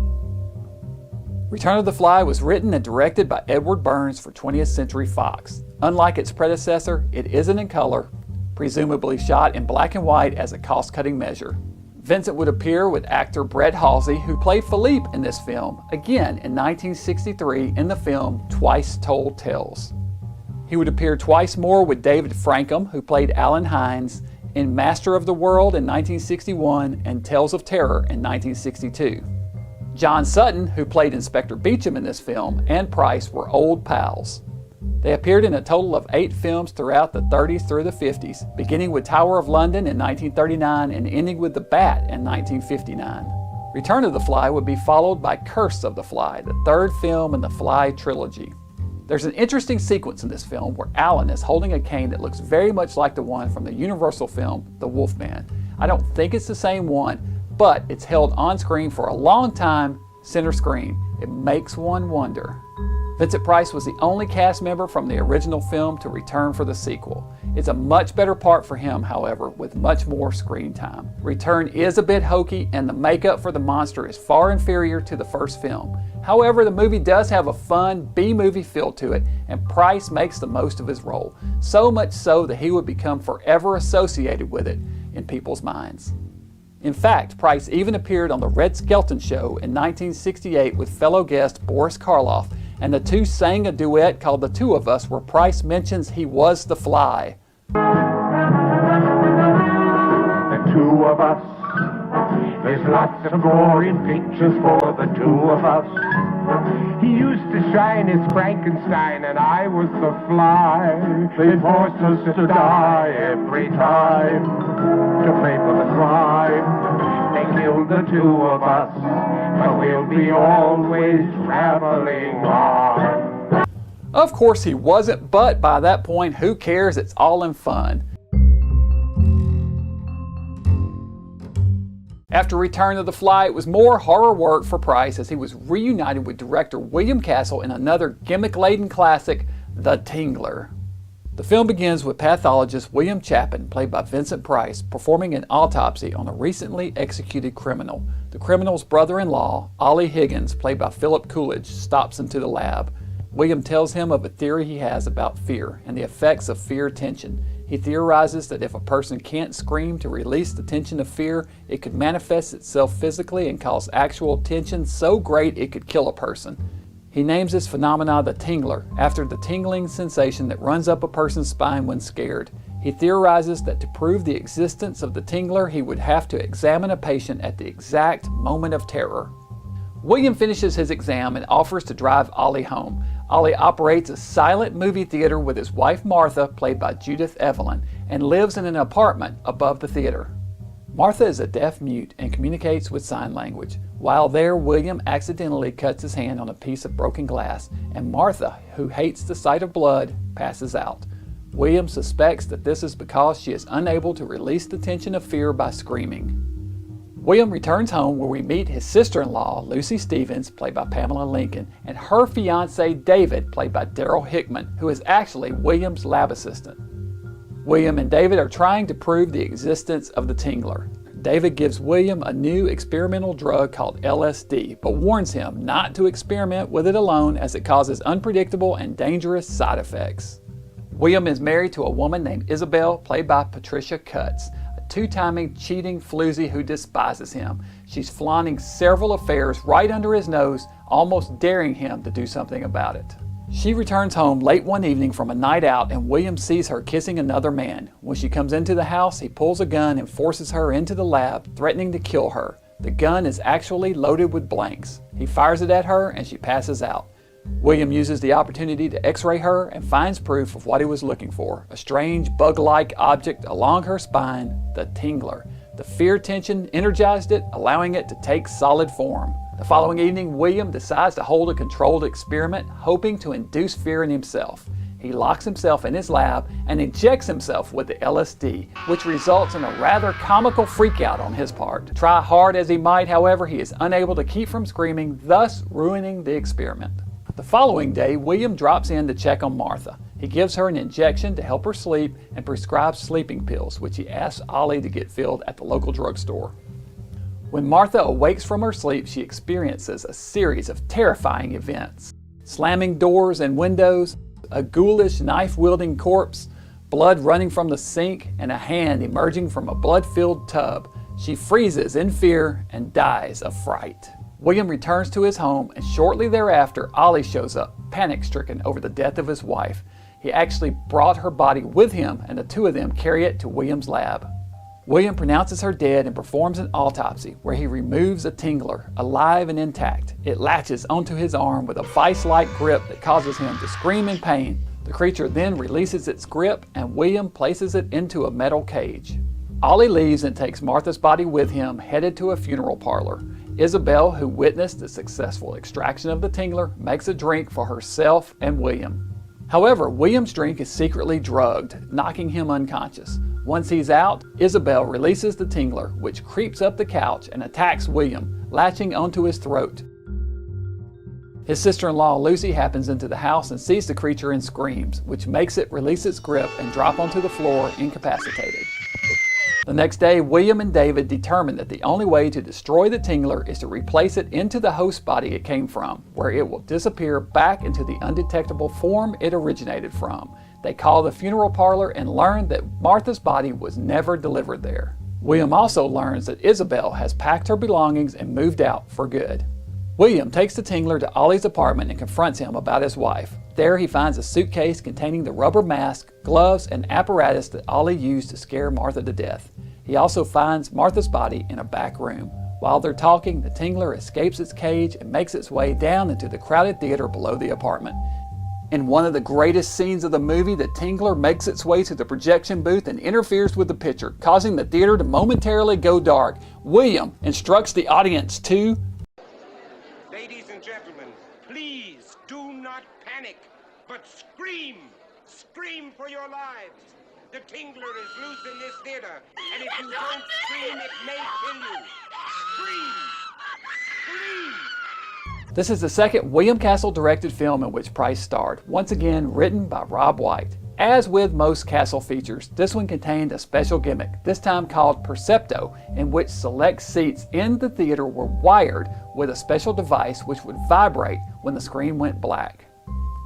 Return of the Fly was written and directed by Edward Burns for 20th Century Fox. Unlike its predecessor, it isn't in color, presumably shot in black and white as a cost-cutting measure. Vincent would appear with actor Brett Halsey, who played Philippe in this film, again in 1963 in the film Twice Told Tales. He would appear twice more with David Frankham, who played Alan Hines, in Master of the World in 1961 and Tales of Terror in 1962. John Sutton, who played Inspector Beecham in this film, and Price were old pals. They appeared in a total of 8 films throughout the 30s through the 50s, beginning with Tower of London in 1939 and ending with The Bat in 1959. Return of the Fly would be followed by Curse of the Fly, the 3rd film in the Fly trilogy. There's an interesting sequence in this film where Alan is holding a cane that looks very much like the one from the Universal film, The Wolfman. I don't think it's the same one, but it's held on screen for a long time, center screen. It makes one wonder. Vincent Price was the only cast member from the original film to return for the sequel. It's a much better part for him, however, with much more screen time. Return is a bit hokey, and the makeup for the monster is far inferior to the first film. However, the movie does have a fun B-movie feel to it, and Price makes the most of his role, so much so that he would become forever associated with it in people's minds. In fact, Price even appeared on The Red Skelton Show in 1968 with fellow guest Boris Karloff, and the two sang a duet called The Two of Us, where Price mentions he was the Fly. The two of us. There's lots of gore in pictures for the two of us. He used to shine as Frankenstein and I was the Fly. They forced us to die every time to pay for the crime. They killed the two of us, but we'll be always traveling on. Of course he wasn't, but by that point, who cares? It's all in fun. After Return of the Fly, it was more horror work for Price as he was reunited with director William Castle in another gimmick-laden classic, The Tingler. The film begins with pathologist William Chapin, played by Vincent Price, performing an autopsy on a recently executed criminal. The criminal's brother-in-law, Ollie Higgins, played by Philip Coolidge, stops into the lab. William tells him of a theory he has about fear and the effects of fear tension. He theorizes that if a person can't scream to release the tension of fear, it could manifest itself physically and cause actual tension so great it could kill a person. He names this phenomena the tingler, after the tingling sensation that runs up a person's spine when scared. He theorizes that to prove the existence of the tingler, he would have to examine a patient at the exact moment of terror. William finishes his exam and offers to drive Ollie home. Ollie operates a silent movie theater with his wife Martha, played by Judith Evelyn, and lives in an apartment above the theater. Martha is a deaf mute and communicates with sign language. While there, William accidentally cuts his hand on a piece of broken glass, and Martha, who hates the sight of blood, passes out. William suspects that this is because she is unable to release the tension of fear by screaming. William returns home where we meet his sister-in-law, Lucy Stevens, played by Pamela Lincoln, and her fiancé, David, played by Daryl Hickman, who is actually William's lab assistant. William and David are trying to prove the existence of the tingler. David gives William a new experimental drug called LSD, but warns him not to experiment with it alone as it causes unpredictable and dangerous side effects. William is married to a woman named Isabel, played by Patricia Cutts, a two-timing cheating floozy who despises him. She's flaunting several affairs right under his nose, almost daring him to do something about it. She returns home late one evening from a night out and William sees her kissing another man. When she comes into the house, he pulls a gun and forces her into the lab, threatening to kill her. The gun is actually loaded with blanks. He fires it at her and she passes out. William uses the opportunity to x-ray her and finds proof of what he was looking for, a strange bug-like object along her spine, the tingler. The fear tension energized it, allowing it to take solid form. The following evening, William decides to hold a controlled experiment, hoping to induce fear in himself. He locks himself in his lab and injects himself with the LSD, which results in a rather comical freakout on his part. Try hard as he might, however, he is unable to keep from screaming, thus ruining the experiment. The following day, William drops in to check on Martha. He gives her an injection to help her sleep and prescribes sleeping pills, which he asks Ollie to get filled at the local drugstore. When Martha awakes from her sleep, she experiences a series of terrifying events. Slamming doors and windows, a ghoulish knife-wielding corpse, blood running from the sink, and a hand emerging from a blood-filled tub. She freezes in fear and dies of fright. William returns to his home, and shortly thereafter, Ollie shows up, panic-stricken over the death of his wife. He actually brought her body with him, and the two of them carry it to William's lab. William pronounces her dead and performs an autopsy where he removes a tingler, alive and intact. It latches onto his arm with a vice-like grip that causes him to scream in pain. The creature then releases its grip and William places it into a metal cage. Ollie leaves and takes Martha's body with him, headed to a funeral parlor. Isabel, who witnessed the successful extraction of the Tingler, makes a drink for herself and William. However, William's drink is secretly drugged, knocking him unconscious. Once he's out, Isabel releases the Tingler, which creeps up the couch and attacks William, latching onto his throat. His sister-in-law Lucy happens into the house and sees the creature and screams, which makes it release its grip and drop onto the floor incapacitated. The next day, William and David determine that the only way to destroy the Tingler is to replace it into the host body it came from, where it will disappear back into the undetectable form it originated from. They call the funeral parlor and learn that Martha's body was never delivered there. William also learns that Isabel has packed her belongings and moved out for good. William takes the Tingler to Ollie's apartment and confronts him about his wife. There he finds a suitcase containing the rubber mask, gloves, and apparatus that Ollie used to scare Martha to death. He also finds Martha's body in a back room. While they're talking, the Tingler escapes its cage and makes its way down into the crowded theater below the apartment. In one of the greatest scenes of the movie, the Tingler makes its way to the projection booth and interferes with the picture, causing the theater to momentarily go dark. William instructs the audience to... Ladies and gentlemen, please do not panic, but scream! Scream for your lives! The Tingler is loose in this theater, and if you don't scream, it may kill you! Scream! Scream! This is the second William Castle-directed film in which Price starred, once again written by Rob White. As with most Castle features, this one contained a special gimmick, this time called Percepto, in which select seats in the theater were wired with a special device which would vibrate when the screen went black.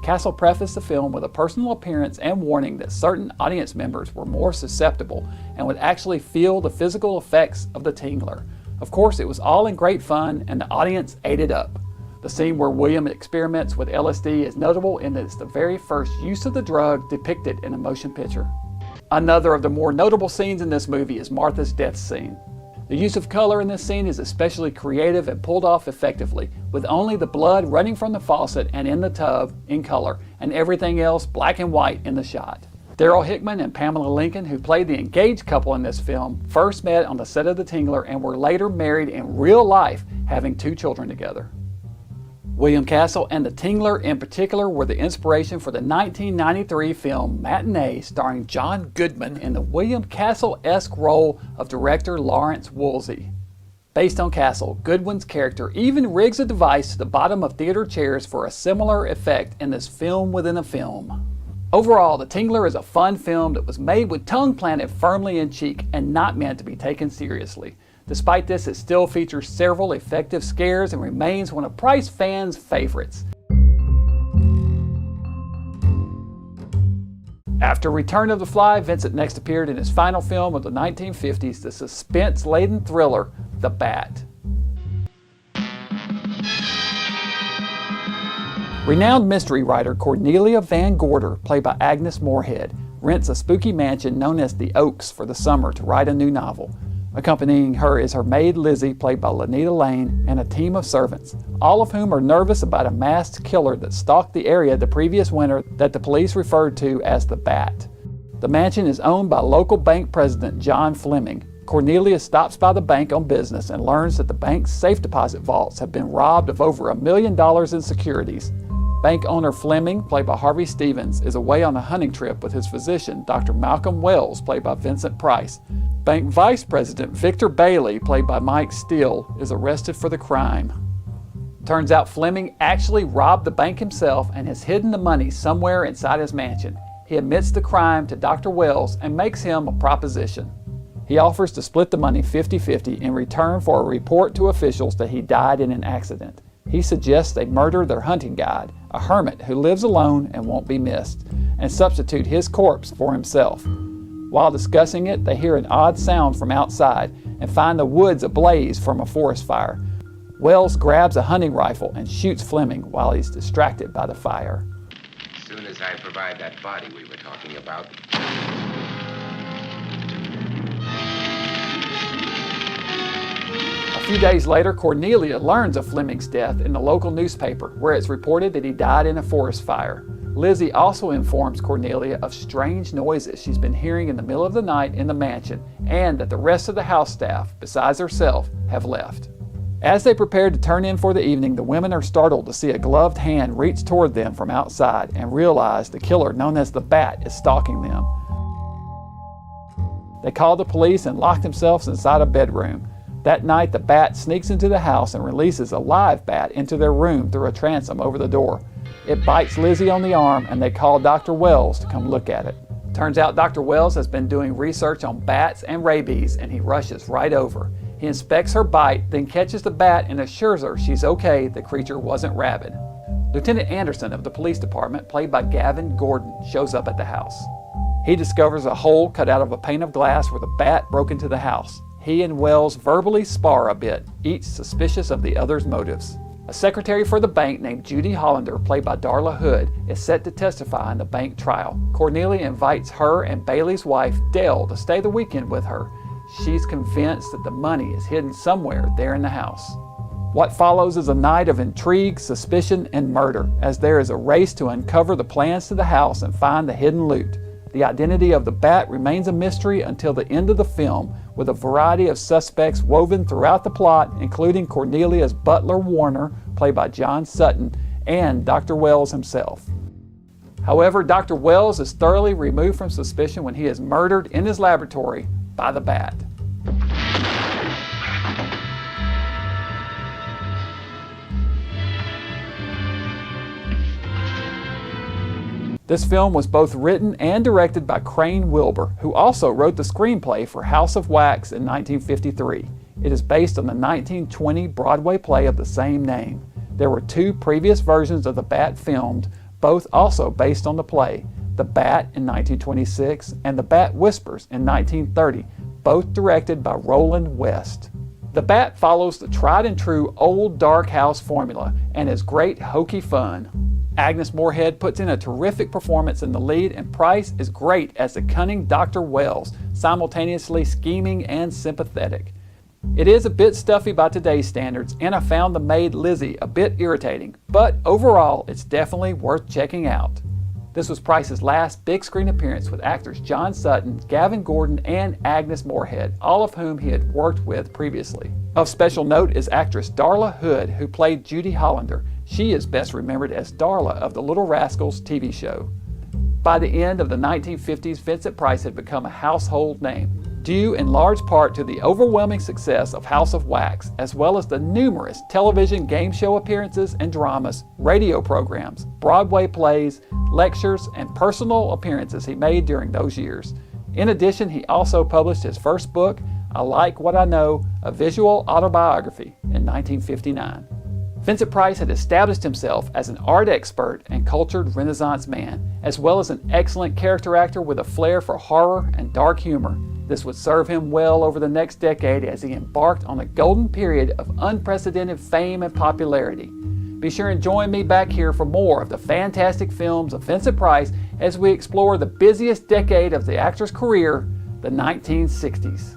Castle prefaced the film with a personal appearance and warning that certain audience members were more susceptible and would actually feel the physical effects of the Tingler. Of course, it was all in great fun and the audience ate it up. The scene where William experiments with LSD is notable in that it's the very first use of the drug depicted in a motion picture. Another of the more notable scenes in this movie is Martha's death scene. The use of color in this scene is especially creative and pulled off effectively, with only the blood running from the faucet and in the tub in color, and everything else black and white in the shot. Darryl Hickman and Pamela Lincoln, who played the engaged couple in this film, first met on the set of the Tingler and were later married in real life, having 2 children together. William Castle and the Tingler in particular were the inspiration for the 1993 film Matinee, starring John Goodman in the William Castle-esque role of director Lawrence Woolsey. Based on Castle, Goodwin's character even rigs a device to the bottom of theater chairs for a similar effect in this film within a film. Overall, The Tingler is a fun film that was made with tongue planted firmly in cheek and not meant to be taken seriously. Despite this, it still features several effective scares and remains one of Price fans' favorites. After Return of the Fly, Vincent next appeared in his final film of the 1950s, the suspense-laden thriller, The Bat. Renowned mystery writer Cornelia Van Gorder, played by Agnes Moorehead, rents a spooky mansion known as the Oaks for the summer to write a new novel. Accompanying her is her maid Lizzie, played by Lanita Lane, and a team of servants, all of whom are nervous about a masked killer that stalked the area the previous winter that the police referred to as the Bat. The mansion is owned by local bank president John Fleming. Cornelia stops by the bank on business and learns that the bank's safe deposit vaults have been robbed of over $1 million in securities. Bank owner Fleming, played by Harvey Stevens, is away on a hunting trip with his physician, Dr. Malcolm Wells, played by Vincent Price. Bank Vice President Victor Bailey, played by Mike Steele, is arrested for the crime. Turns out Fleming actually robbed the bank himself and has hidden the money somewhere inside his mansion. He admits the crime to Dr. Wells and makes him a proposition. He offers to split the money 50-50 in return for a report to officials that he died in an accident. He suggests they murder their hunting guide, a hermit who lives alone and won't be missed, and substitute his corpse for himself. While discussing it, they hear an odd sound from outside and find the woods ablaze from a forest fire. Wells grabs a hunting rifle and shoots Fleming while he's distracted by the fire. As soon as I provide that body we were talking about. A few days later, Cornelia learns of Fleming's death in the local newspaper, where it's reported that he died in a forest fire. Lizzie also informs Cornelia of strange noises she's been hearing in the middle of the night in the mansion, and that the rest of the house staff, besides herself, have left. As they prepare to turn in for the evening, the women are startled to see a gloved hand reach toward them from outside and realize the killer, known as the Bat, is stalking them. They call the police and lock themselves inside a bedroom. That night, the Bat sneaks into the house and releases a live bat into their room through a transom over the door. It bites Lizzie on the arm, and they call Dr. Wells to come look at it. Turns out Dr. Wells has been doing research on bats and rabies, and he rushes right over. He inspects her bite, then catches the bat and assures her she's okay, the creature wasn't rabid. Lieutenant Anderson of the police department, played by Gavin Gordon, shows up at the house. He discovers a hole cut out of a pane of glass where the bat broke into the house. He and Wells verbally spar a bit, each suspicious of the other's motives. A secretary for the bank named Judy Hollander, played by Darla Hood, is set to testify in the bank trial. Cornelia invites her and Bailey's wife, Dell, to stay the weekend with her. She's convinced that the money is hidden somewhere there in the house. What follows is a night of intrigue, suspicion, and murder, as there is a race to uncover the plans to the house and find the hidden loot. The identity of the Bat remains a mystery until the end of the film, with a variety of suspects woven throughout the plot, including Cornelia's butler Warner, played by John Sutton, and Dr. Wells himself. However, Dr. Wells is thoroughly removed from suspicion when he is murdered in his laboratory by the Bat. This film was both written and directed by Crane Wilbur, who also wrote the screenplay for House of Wax in 1953. It is based on the 1920 Broadway play of the same name. There were 2 previous versions of The Bat filmed, both also based on the play, The Bat in 1926 and The Bat Whispers in 1930, both directed by Roland West. The Bat follows the tried and true old dark house formula and is great hokey fun. Agnes Moorehead puts in a terrific performance in the lead, and Price is great as the cunning Dr. Wells, simultaneously scheming and sympathetic. It is a bit stuffy by today's standards, and I found the maid Lizzie a bit irritating, but overall it's definitely worth checking out. This was Price's last big screen appearance with actors John Sutton, Gavin Gordon, and Agnes Moorehead, all of whom he had worked with previously. Of special note is actress Darla Hood, who played Judy Hollander. She is best remembered as Darla of the Little Rascals TV show. By the end of the 1950s, Vincent Price had become a household name, due in large part to the overwhelming success of House of Wax, as well as the numerous television game show appearances and dramas, radio programs, Broadway plays, lectures, and personal appearances he made during those years. In addition, he also published his first book, I Like What I Know, a visual autobiography, in 1959. Vincent Price had established himself as an art expert and cultured Renaissance man, as well as an excellent character actor with a flair for horror and dark humor. This would serve him well over the next decade as he embarked on a golden period of unprecedented fame and popularity. Be sure and join me back here for more of the fantastic films of Vincent Price as we explore the busiest decade of the actor's career, the 1960s.